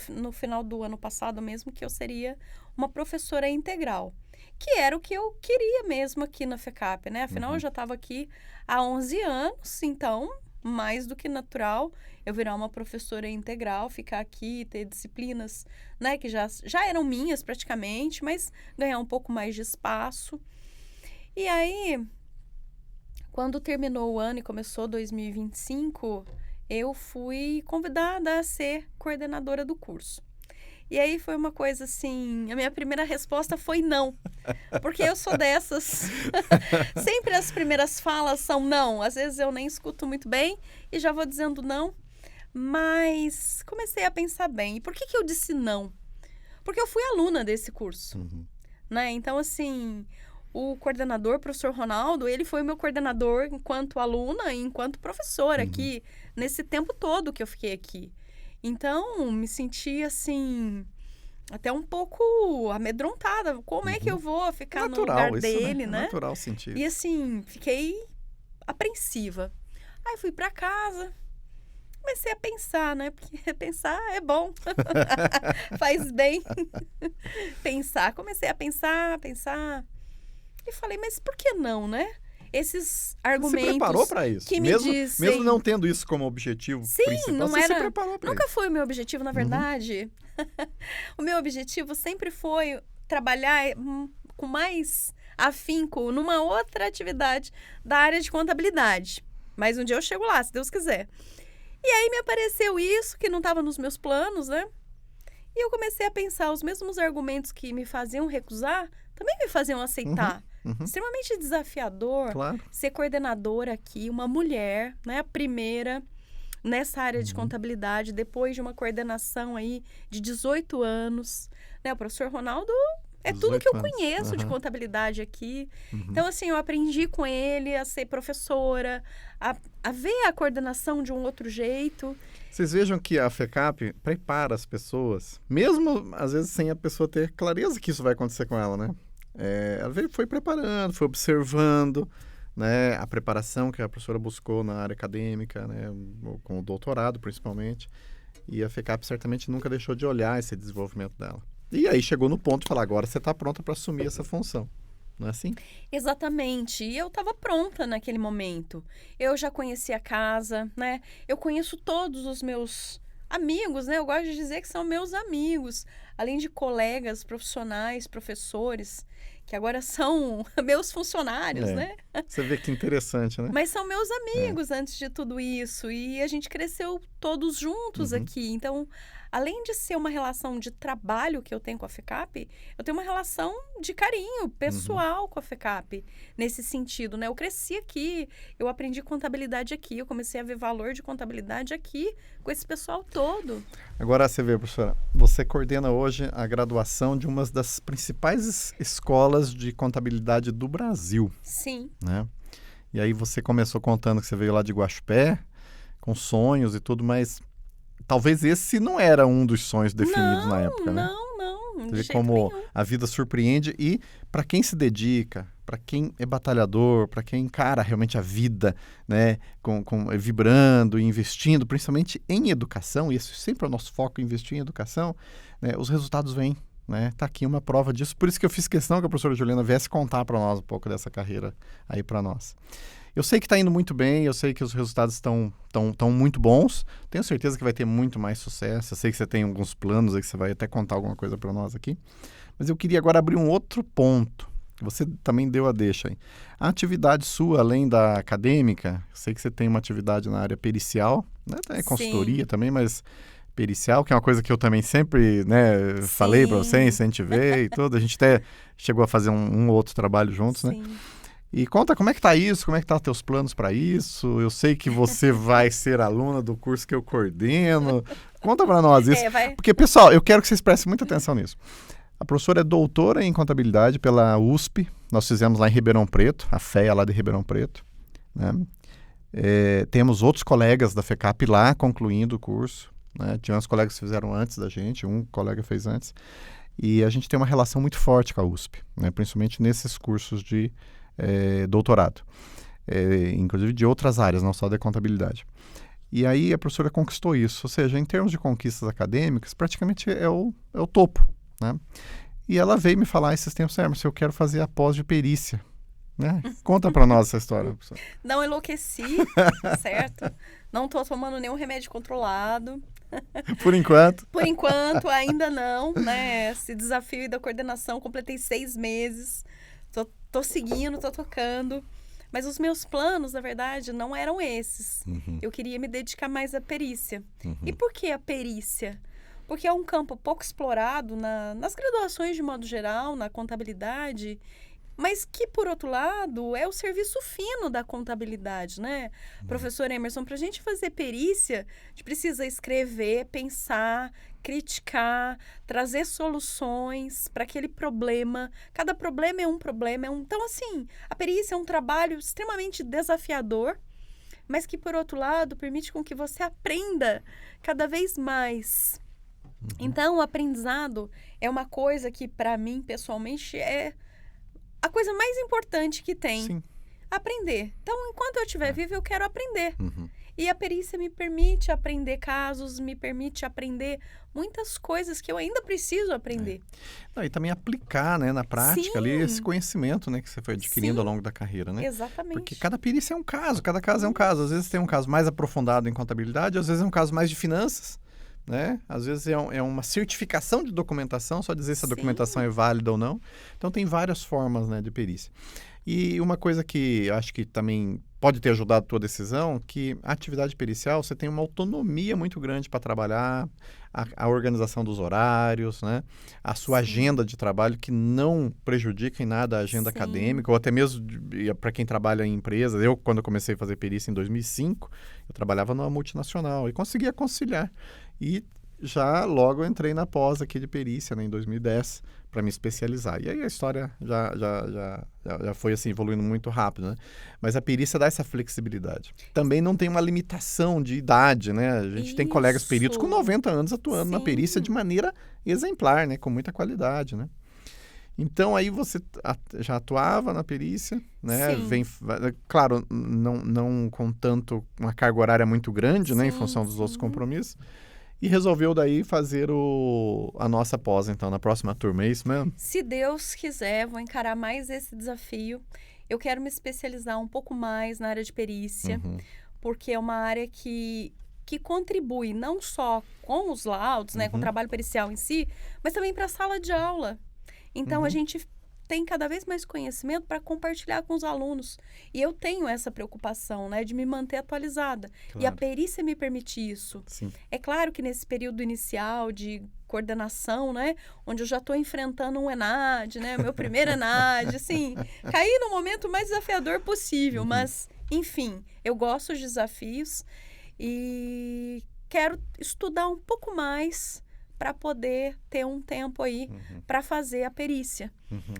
no final do ano passado mesmo, que eu seria uma professora integral, que era o que eu queria mesmo aqui na FECAP, né? Afinal, eu já estava aqui há 11 anos, então, mais do que natural, eu virar uma professora integral, ficar aqui, ter disciplinas, né, que já eram minhas praticamente, mas ganhar um pouco mais de espaço. E aí, quando terminou o ano e começou 2025, eu fui convidada a ser coordenadora do curso. E aí foi uma coisa assim, a minha primeira resposta foi não, porque eu sou dessas. Sempre as primeiras falas são não, às vezes eu nem escuto muito bem e já vou dizendo não, mas comecei a pensar bem. E por que eu disse não? Porque eu fui aluna desse curso, né? Então, assim, o coordenador, o professor Ronaldo, ele foi o meu coordenador enquanto aluna e enquanto professora aqui, nesse tempo todo que eu fiquei aqui. Então, me senti, assim, até um pouco amedrontada. Como é que eu vou ficar no lugar dele, né? Natural sentir. E, assim, fiquei apreensiva. Aí, fui pra casa, comecei a pensar, né? Porque pensar é bom. Faz bem pensar. Comecei a pensar. E falei, mas por que não, né? Esses argumentos. Você se preparou para isso? Que mesmo, me dizem... mesmo não tendo isso como objetivo principal, não você era... se preparou para isso? Nunca foi o meu objetivo, na verdade. O meu objetivo sempre foi trabalhar com mais afinco numa outra atividade da área de contabilidade. Mas um dia eu chego lá, se Deus quiser. E aí me apareceu isso, que não estava nos meus planos, né? E eu comecei a pensar, os mesmos argumentos que me faziam recusar, também me faziam aceitar. Extremamente desafiador ser coordenadora aqui, uma mulher, né? A primeira nessa área de contabilidade, depois de uma coordenação aí de 18 anos. Né? O professor Ronaldo é tudo que eu conheço de contabilidade aqui. Então, assim, eu aprendi com ele a ser professora, a ver a coordenação de um outro jeito. Vocês vejam que a FECAP prepara as pessoas, mesmo às vezes sem a pessoa ter clareza que isso vai acontecer com ela, né? Ela foi preparando, foi observando, né, a preparação que a professora buscou na área acadêmica, né, com o doutorado principalmente, e a FECAP certamente nunca deixou de olhar esse desenvolvimento dela. E aí chegou no ponto de falar, agora você está pronta para assumir essa função. Não é assim? Exatamente. E eu estava pronta naquele momento. Eu já conhecia a casa, né? Eu conheço todos os meus amigos, né? Eu gosto de dizer que são meus amigos. Além de colegas, profissionais, professores, que agora são meus funcionários, né? Você vê que interessante, né? Mas são meus amigos antes de tudo isso. E a gente cresceu todos juntos aqui. Então, além de ser uma relação de trabalho que eu tenho com a FECAP, eu tenho uma relação de carinho pessoal com a FECAP, nesse sentido, né? Eu cresci aqui, eu aprendi contabilidade aqui, eu comecei a ver valor de contabilidade aqui, com esse pessoal todo. Agora você vê, professora, você coordena hoje a graduação de uma das principais escolas de contabilidade do Brasil, Sim. né? E aí você começou contando que você veio lá de Guaxupé, com sonhos e tudo, mas talvez esse não era um dos sonhos definidos na época, né? Não, Você de vê jeito como nenhum. a vida surpreende e para quem se dedica, para quem é batalhador, para quem encara realmente a vida, né, vibrando e investindo, principalmente em educação, e esse sempre é o nosso foco, investir em educação, né, os resultados vêm. Né? Tá aqui uma prova disso. Por isso que eu fiz questão que a professora Juliana viesse contar para nós um pouco dessa carreira aí para nós. Eu sei que está indo muito bem, eu sei que os resultados estão muito bons. Tenho certeza que vai ter muito mais sucesso. Eu sei que você tem alguns planos aí que você vai até contar alguma coisa para nós aqui. Mas eu queria agora abrir um outro ponto. Você também deu a deixa aí. A atividade sua, além da acadêmica, eu sei que você tem uma atividade na área pericial, né? É consultoria também, mas pericial, que é uma coisa que eu também sempre, né, falei para você, incentivei e tudo. A gente até chegou a fazer um outro trabalho juntos, né? E conta como é que tá isso, como é que tá teus planos para isso. Eu sei que você vai ser aluna do curso que eu coordeno. Conta para nós isso. Porque, pessoal, eu quero que vocês prestem muita atenção nisso. A professora é doutora em contabilidade pela USP. Nós fizemos lá em Ribeirão Preto, a FEA lá de Ribeirão Preto, né? Temos outros colegas da FECAP lá concluindo o curso. Né? Tinha uns colegas que fizeram antes da gente, um colega fez antes. E a gente tem uma relação muito forte com a USP, né? Principalmente nesses cursos de doutorado. Inclusive de outras áreas, não só da contabilidade. E aí a professora conquistou isso. Ou seja, em termos de conquistas acadêmicas, praticamente é o topo. Né? E ela veio me falar esses tempos, Emerson, eu quero fazer a pós de perícia. Né? Conta para nós essa história, professora. Não enlouqueci, certo? Não estou tomando nenhum remédio controlado. Por enquanto. Por enquanto, ainda não, né? Esse desafio da coordenação, completei 6 meses. Tô seguindo, tô tocando. Mas os meus planos, na verdade, não eram esses. Eu queria me dedicar mais à perícia. E por que a perícia? Porque é um campo pouco explorado nas graduações de modo geral, na contabilidade, mas que, por outro lado, é o serviço fino da contabilidade, né? Professor Emerson, para a gente fazer perícia, a gente precisa escrever, pensar, criticar, trazer soluções para aquele problema. Cada problema é um problema. Então, assim, a perícia é um trabalho extremamente desafiador, mas que, por outro lado, permite com que você aprenda cada vez mais. Então, o aprendizado é uma coisa que, para mim, pessoalmente, é a coisa mais importante que tem. Sim. Aprender. Então, enquanto eu estiver viva, eu quero aprender. E a perícia me permite aprender casos, me permite aprender muitas coisas que eu ainda preciso aprender. Não, e também aplicar, né, na prática ali esse conhecimento, né, que você foi adquirindo ao longo da carreira, né? Exatamente. Porque cada perícia é um caso, cada caso é um caso. Às vezes tem um caso mais aprofundado em contabilidade, às vezes é um caso mais de finanças. Né? Às vezes é uma certificação de documentação, só dizer se a documentação é válida ou não. Então, tem várias formas, né, de perícia. E uma coisa que acho que também pode ter ajudado a tua decisão, que a atividade pericial, você tem uma autonomia muito grande para trabalhar, a organização dos horários, né? A sua agenda de trabalho, que não prejudica em nada a agenda acadêmica, ou até mesmo para quem trabalha em empresas. Eu, quando eu comecei a fazer perícia em 2005, eu trabalhava numa multinacional e conseguia conciliar. E já logo eu entrei na pós aqui de perícia, né, em 2010, para me especializar. E aí a história já foi assim, evoluindo muito rápido, né? Mas a perícia dá essa flexibilidade. Também não tem uma limitação de idade, né? A gente tem colegas peritos com 90 anos atuando na perícia de maneira exemplar, né? Com muita qualidade, né? Então, aí você já atuava na perícia, né? Claro, não com tanto uma carga horária muito grande, né? Em função dos outros compromissos. E resolveu daí fazer a nossa pós, então, na próxima turma, é isso mesmo? Se Deus quiser, vou encarar mais esse desafio. Eu quero me especializar um pouco mais na área de perícia, porque é uma área que contribui não só com os laudos, né, com o trabalho pericial em si, mas também para a sala de aula. Então, a gente tem cada vez mais conhecimento para compartilhar com os alunos. E eu tenho essa preocupação, né, de me manter atualizada. Claro. E a perícia me permite isso. Sim. É claro que nesse período inicial de coordenação, né, onde eu já estou enfrentando um ENAD, né, meu primeiro ENAD, assim, caí no momento mais desafiador possível, mas, enfim, eu gosto dos desafios e quero estudar um pouco mais para poder ter um tempo aí para fazer a perícia.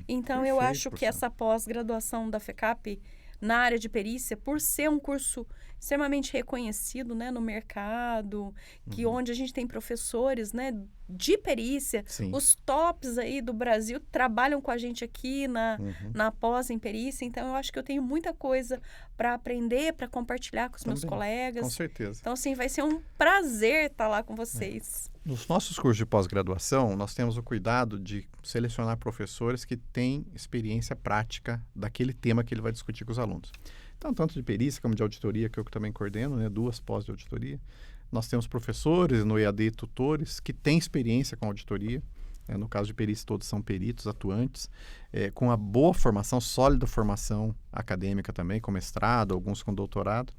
Então, eu acho que essa pós-graduação da FECAP na área de perícia, por ser um curso extremamente reconhecido, né, no mercado, que onde a gente tem professores, né, de perícia, os tops aí do Brasil trabalham com a gente aqui na pós em perícia, então eu acho que eu tenho muita coisa para aprender, para compartilhar com os meus colegas. Com certeza. Então, assim, vai ser um prazer estar lá com vocês. Nos nossos cursos de pós-graduação, nós temos o cuidado de selecionar professores que têm experiência prática daquele tema que ele vai discutir com os alunos. Então, tanto de perícia como de auditoria, que eu também coordeno, né, 2 pós de auditoria. Nós temos professores no EAD, tutores, que têm experiência com auditoria. No caso de perícia, todos são peritos atuantes, com a boa formação, sólida formação acadêmica também, com mestrado, alguns com doutorado.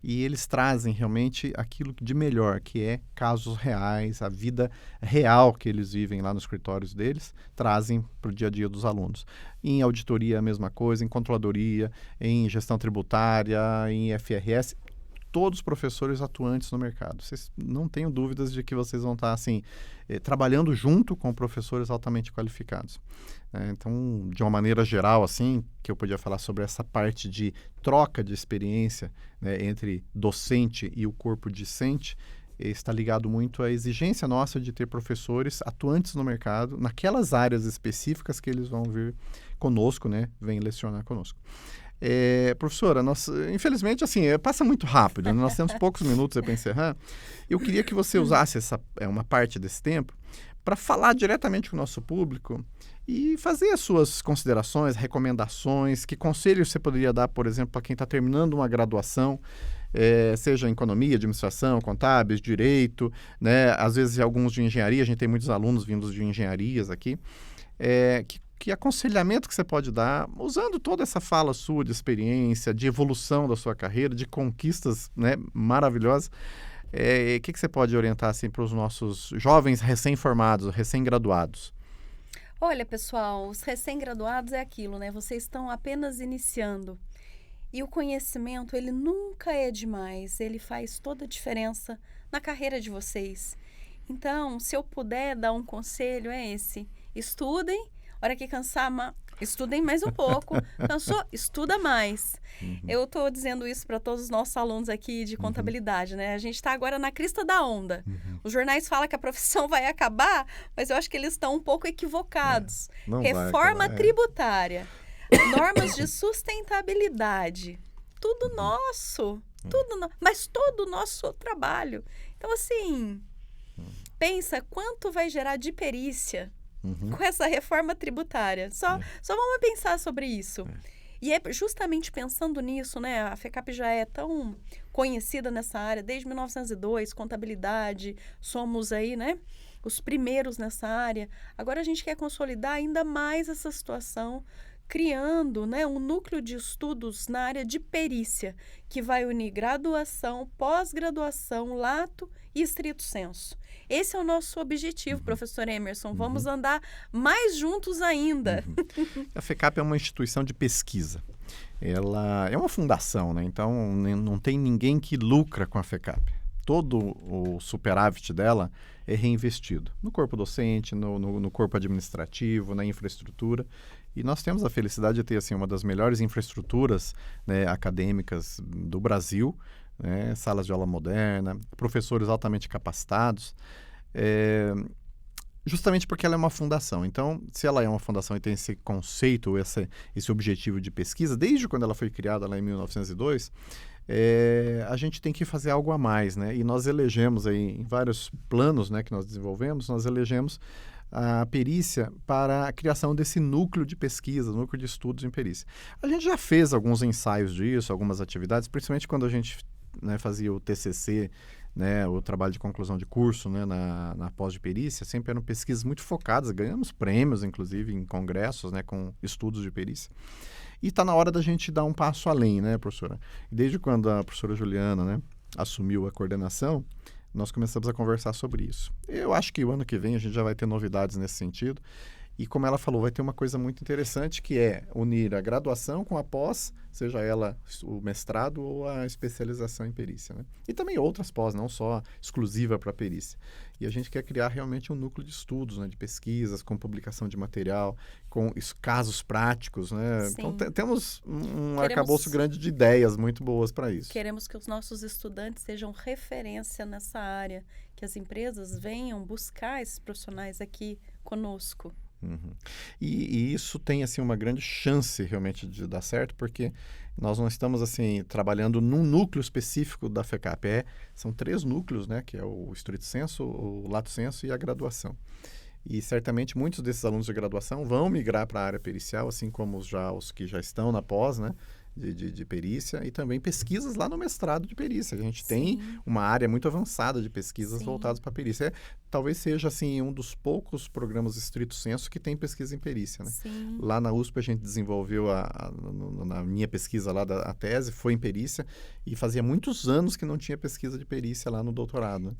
E eles trazem realmente aquilo de melhor, que é casos reais, a vida real que eles vivem lá nos escritórios deles, trazem para o dia a dia dos alunos. Em auditoria, a mesma coisa, em controladoria, em gestão tributária, em FRS, todos os professores atuantes no mercado. Vocês não tenham dúvidas de que vocês vão estar assim, trabalhando junto com professores altamente qualificados. Então, de uma maneira geral, assim, que eu podia falar sobre essa parte de troca de experiência, né, entre docente e o corpo discente, está ligado muito à exigência nossa de ter professores atuantes no mercado, naquelas áreas específicas que eles vão vir conosco, né, vêm lecionar conosco. Professora, infelizmente, assim, passa muito rápido, né? Nós temos poucos minutos para encerrar. Eu queria que você usasse uma parte desse tempo para falar diretamente com o nosso público e fazer as suas considerações, recomendações, que conselhos você poderia dar, por exemplo, para quem está terminando uma graduação, seja em economia, administração, contábeis, direito, né? Às vezes alguns de engenharia, a gente tem muitos alunos vindos de engenharias aqui, que aconselhamento que você pode dar, usando toda essa fala sua de experiência, de evolução da sua carreira, de conquistas, né, maravilhosas, que você pode orientar assim, para os nossos jovens recém-formados, recém-graduados? Olha, pessoal, os recém-graduados é aquilo, né? Vocês estão apenas iniciando. E o conhecimento, ele nunca é demais, ele faz toda a diferença na carreira de vocês. Então, se eu puder dar um conselho, é esse: estudem. Hora que cansar, estudem mais um pouco. Cansou? Estuda mais. Eu estou dizendo isso para todos os nossos alunos aqui de contabilidade, né? A gente está agora na crista da onda. Os jornais falam que a profissão vai acabar, mas eu acho que eles estão um pouco equivocados. Reforma tributária, normas de sustentabilidade, tudo nosso. Mas todo o nosso trabalho. Então, assim, pensa quanto vai gerar de perícia com essa reforma tributária. Só vamos pensar sobre isso. E é justamente pensando nisso, né? A FECAP já é tão conhecida nessa área desde 1902, contabilidade, somos aí, né, os primeiros nessa área. Agora a gente quer consolidar ainda mais essa situação, criando, né, um núcleo de estudos na área de perícia, que vai unir graduação, pós-graduação, lato e estrito sensu. Esse é o nosso objetivo, professor Emerson. Vamos andar mais juntos ainda. A FECAP é uma instituição de pesquisa. Ela é uma fundação, né? Então não tem ninguém que lucra com a FECAP. Todo o superávit dela é reinvestido no corpo docente, no corpo administrativo, na infraestrutura. E nós temos a felicidade de ter assim, uma das melhores infraestruturas, né, acadêmicas do Brasil, né, salas de aula moderna, professores altamente capacitados, justamente porque ela é uma fundação. Então, se ela é uma fundação e tem esse conceito, esse objetivo de pesquisa, desde quando ela foi criada lá em 1902, a gente tem que fazer algo a mais, né? E nós elegemos aí, em vários planos, né, que nós desenvolvemos, nós elegemos a perícia para a criação desse núcleo de pesquisa, núcleo de estudos em perícia. A gente já fez alguns ensaios disso, algumas atividades, principalmente quando a gente, né, fazia o TCC né, o trabalho de conclusão de curso, né, na pós de perícia, sempre eram pesquisas muito focadas, ganhamos prêmios, inclusive, em congressos, né, com estudos de perícia. E está na hora da gente dar um passo além, né, professora? Desde quando a professora Juliana, né, assumiu a coordenação, nós começamos a conversar sobre isso. Eu acho que o ano que vem a gente já vai ter novidades nesse sentido. E como ela falou, vai ter uma coisa muito interessante que é unir a graduação com a pós, seja ela o mestrado ou a especialização em perícia, né? E também outras pós, não só exclusiva para perícia. E a gente quer criar realmente um núcleo de estudos, né? De pesquisas, com publicação de material, com casos práticos, né? Sim. Então temos um arcabouço grande de ideias muito boas para isso. Queremos que os nossos estudantes sejam referência nessa área, que as empresas venham buscar esses profissionais aqui conosco. Uhum. E isso tem assim uma grande chance realmente de dar certo, porque nós não estamos assim trabalhando num núcleo específico da FECAP. São 3 núcleos, né, que é o estrito sensu, o lato sensu e a graduação. E certamente muitos desses alunos de graduação vão migrar para a área pericial, assim como os que já estão na pós, né, de perícia, e também pesquisas lá no mestrado de perícia. A gente tem uma área muito avançada de pesquisas voltadas para perícia. Talvez seja assim um dos poucos programas estrito sensu que tem pesquisa em perícia, né? Lá na USP a gente desenvolveu na minha pesquisa lá a tese foi em perícia, e fazia muitos anos que não tinha pesquisa de perícia lá no doutorado.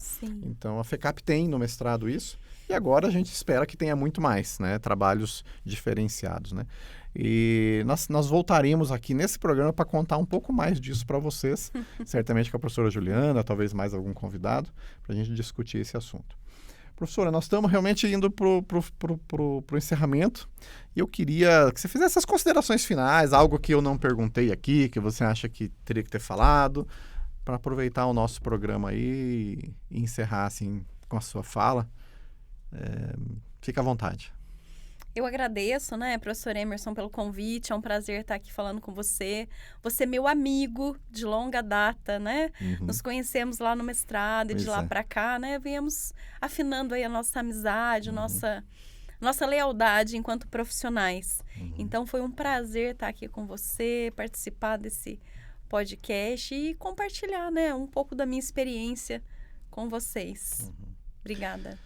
Então a FECAP tem no mestrado isso, e agora a gente espera que tenha muito mais, né? Trabalhos diferenciados, né? E nós voltaremos aqui nesse programa para contar um pouco mais disso para vocês, certamente com a professora Juliana, talvez mais algum convidado, para a gente discutir esse assunto. Professora, nós estamos realmente indo para o encerramento, e eu queria que você fizesse as considerações finais, algo que eu não perguntei aqui, que você acha que teria que ter falado, para aproveitar o nosso programa aí e encerrar assim, com a sua fala. Fica à vontade. Eu agradeço, né, professor Emerson, pelo convite. É um prazer estar aqui falando com você. Você é meu amigo de longa data, né? Nos conhecemos lá no mestrado e de lá para cá, né? Viemos afinando aí a nossa amizade, nossa lealdade enquanto profissionais. Então, foi um prazer estar aqui com você, participar desse podcast e compartilhar, né, um pouco da minha experiência com vocês. Obrigada.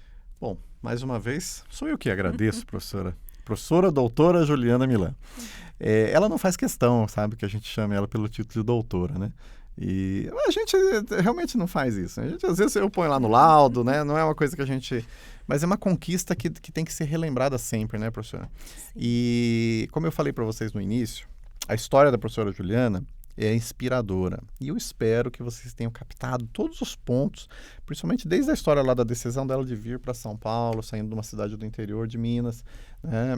Bom, mais uma vez, sou eu que agradeço, professora. Professora doutora Juliana Milan. Ela não faz questão, sabe, que a gente chame ela pelo título de doutora, né? E a gente realmente não faz isso. A gente, às vezes eu ponho lá no laudo, né? Não é uma coisa que a gente... Mas é uma conquista que tem que ser relembrada sempre, né, professora? E como eu falei para vocês no início, a história da professora Juliana é inspiradora. E eu espero que vocês tenham captado todos os pontos, principalmente desde a história lá da decisão dela de vir para São Paulo, saindo de uma cidade do interior de Minas, né?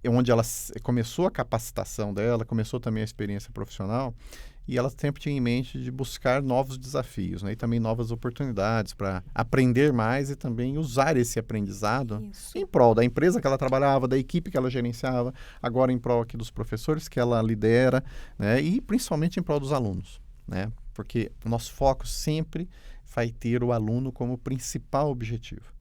Onde ela começou a capacitação dela, começou também a experiência profissional, e ela sempre tinha em mente de buscar novos desafios, né? E também novas oportunidades para aprender mais e também usar esse aprendizado em prol da empresa que ela trabalhava, da equipe que ela gerenciava, agora em prol aqui dos professores que ela lidera, né? E principalmente em prol dos alunos, né? Porque o nosso foco sempre vai ter o aluno como principal objetivo.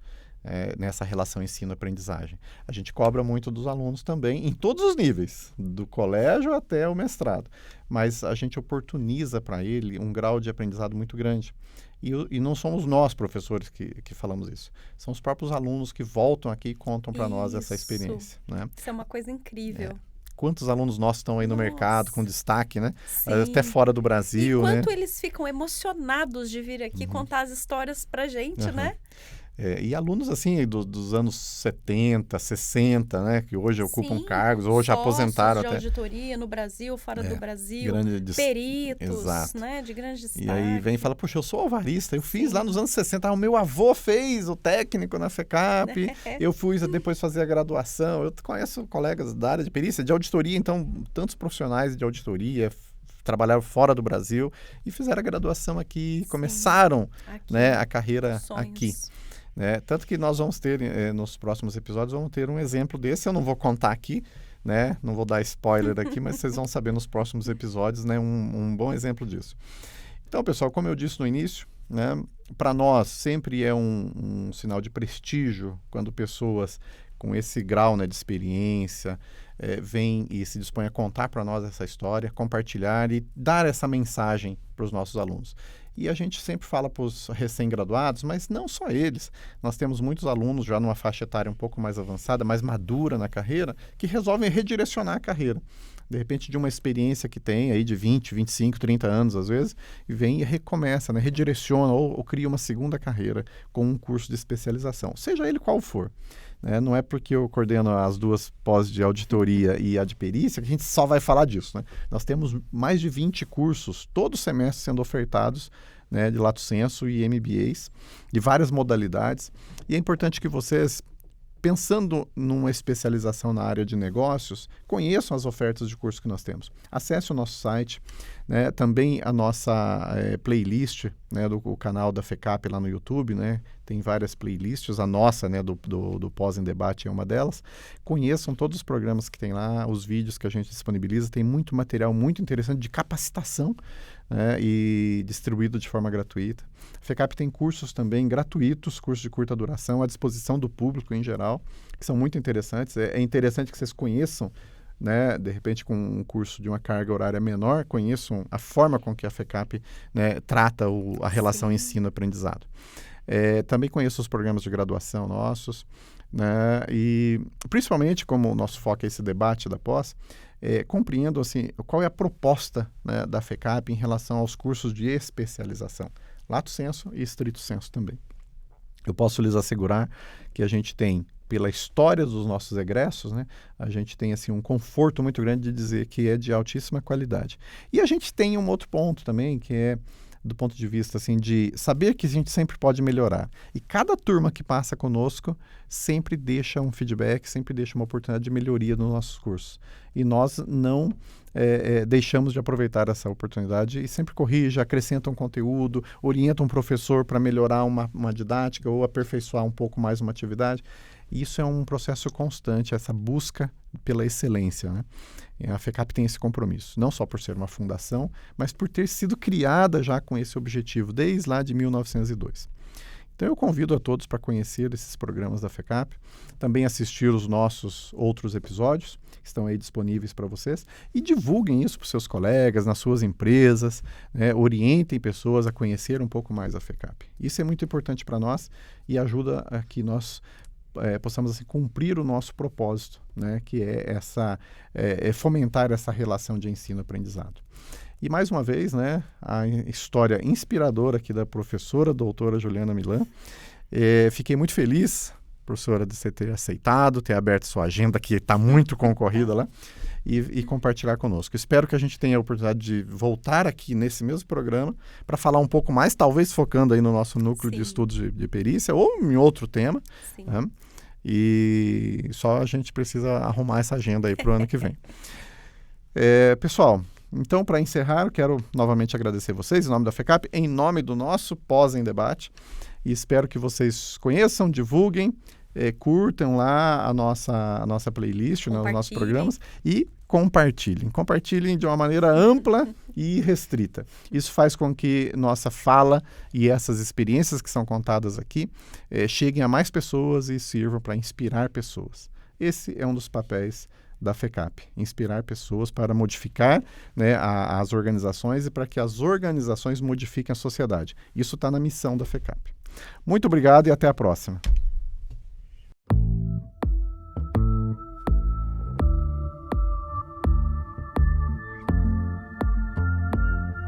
Nessa relação ensino-aprendizagem. A gente cobra muito dos alunos também, em todos os níveis, do colégio até o mestrado, mas a gente oportuniza para ele um grau de aprendizado muito grande. E não somos nós, professores, que falamos isso. São os próprios alunos que voltam aqui e contam para nós essa experiência, né? Isso é uma coisa incrível. Quantos alunos nossos estão aí no mercado com destaque, né? Até fora do Brasil, e né? quanto eles ficam emocionados de vir aqui contar as histórias pra gente, né? E alunos, assim, dos anos 70, 60, né? Que hoje ocupam cargos, ou já aposentaram de até. auditoria no Brasil, fora do Brasil, peritos, né? De grande destaque. E aí vem e fala, poxa, eu sou alvarista, eu fiz lá nos anos 60, o meu avô fez o técnico na FECAP, eu fui depois fazer a graduação, eu conheço colegas da área de perícia, de auditoria, então, tantos profissionais de auditoria, trabalharam fora do Brasil e fizeram a graduação aqui, começaram né, a carreira aqui. Né? Tanto que nós vamos ter, nos próximos episódios, vamos ter um exemplo desse. Eu não vou contar aqui, né? Não vou dar spoiler aqui, mas vocês vão saber nos próximos episódios, né? Um bom exemplo disso. Então, pessoal, como eu disse no início, né? Para nós sempre é um sinal de prestígio quando pessoas com esse grau, né, de experiência vêm e se dispõem a contar para nós essa história, compartilhar e dar essa mensagem para os nossos alunos. E a gente sempre fala para os recém-graduados, mas não só eles. Nós temos muitos alunos já numa faixa etária um pouco mais avançada, mais madura na carreira, que resolvem redirecionar a carreira. De repente, de uma experiência que tem aí de 20, 25, 30 anos, às vezes, e vem e recomeça, né? Redireciona ou cria uma segunda carreira com um curso de especialização, seja ele qual for. Né? Não é porque eu coordeno as duas pós de auditoria e a de perícia que a gente só vai falar disso. Né? Nós temos mais de 20 cursos, todo semestre sendo ofertados, né, de Lato Sensu e MBAs, de várias modalidades. E é importante que vocês, pensando numa especialização na área de negócios, conheçam as ofertas de curso que nós temos. Acesse o nosso site, né, também a nossa playlist, né, do canal da FECAP lá no YouTube, né, tem várias playlists, a nossa, né, do Pós em Debate é uma delas. Conheçam todos os programas que tem lá, os vídeos que a gente disponibiliza, tem muito material muito interessante de capacitação, né, e distribuído de forma gratuita. A FECAP tem cursos também gratuitos, cursos de curta duração, à disposição do público em geral, que são muito interessantes. É interessante que vocês conheçam, né, de repente com um curso de uma carga horária menor, conheçam a forma com que a FECAP, né, trata a relação ensino-aprendizado. Também conheço os programas de graduação nossos, né, e principalmente como o nosso foco é esse debate da pós, compreendo assim, qual é a proposta, né, da FECAP em relação aos cursos de especialização, Lato Sensu e Stricto Sensu também. Eu posso lhes assegurar que a gente tem, pela história dos nossos egressos, né, a gente tem assim, um conforto muito grande de dizer que é de altíssima qualidade. E a gente tem um outro ponto também, que é do ponto de vista assim, de saber que a gente sempre pode melhorar. E cada turma que passa conosco sempre deixa um feedback, sempre deixa uma oportunidade de melhoria nos nossos cursos. E nós não deixamos de aproveitar essa oportunidade e sempre corrige, acrescenta um conteúdo, orienta um professor para melhorar uma didática ou aperfeiçoar um pouco mais uma atividade. Isso é um processo constante, essa busca pela excelência, né? E a FECAP tem esse compromisso, não só por ser uma fundação, mas por ter sido criada já com esse objetivo, desde lá de 1902. Então eu convido a todos para conhecer esses programas da FECAP, também assistir os nossos outros episódios, que estão aí disponíveis para vocês, e divulguem isso para os seus colegas, nas suas empresas, né? Orientem pessoas a conhecer um pouco mais a FECAP. Isso é muito importante para nós e ajuda a que nós possamos assim, cumprir o nosso propósito, né, que é fomentar essa relação de ensino-aprendizado. E mais uma vez, né, a história inspiradora aqui da professora doutora Juliana Milan. Fiquei muito feliz, professora, de você ter aceitado, ter aberto sua agenda, que está muito concorrida lá, e compartilhar conosco. Espero que a gente tenha a oportunidade de voltar aqui nesse mesmo programa para falar um pouco mais, talvez focando aí no nosso núcleo de estudos de perícia ou em outro tema. Né? E só a gente precisa arrumar essa agenda aí para o ano que vem. Pessoal, então, para encerrar, eu quero novamente agradecer vocês, em nome da FECAP, em nome do nosso Pós em Debate, e espero que vocês conheçam, divulguem, curtam lá a nossa playlist, né, os nossos programas, e compartilhem. Compartilhem de uma maneira ampla e restrita. Isso faz com que nossa fala e essas experiências que são contadas aqui cheguem a mais pessoas e sirvam para inspirar pessoas. Esse é um dos papéis da FECAP, inspirar pessoas para modificar, né, as organizações e para que as organizações modifiquem a sociedade. Isso está na missão da FECAP. Muito obrigado e até a próxima.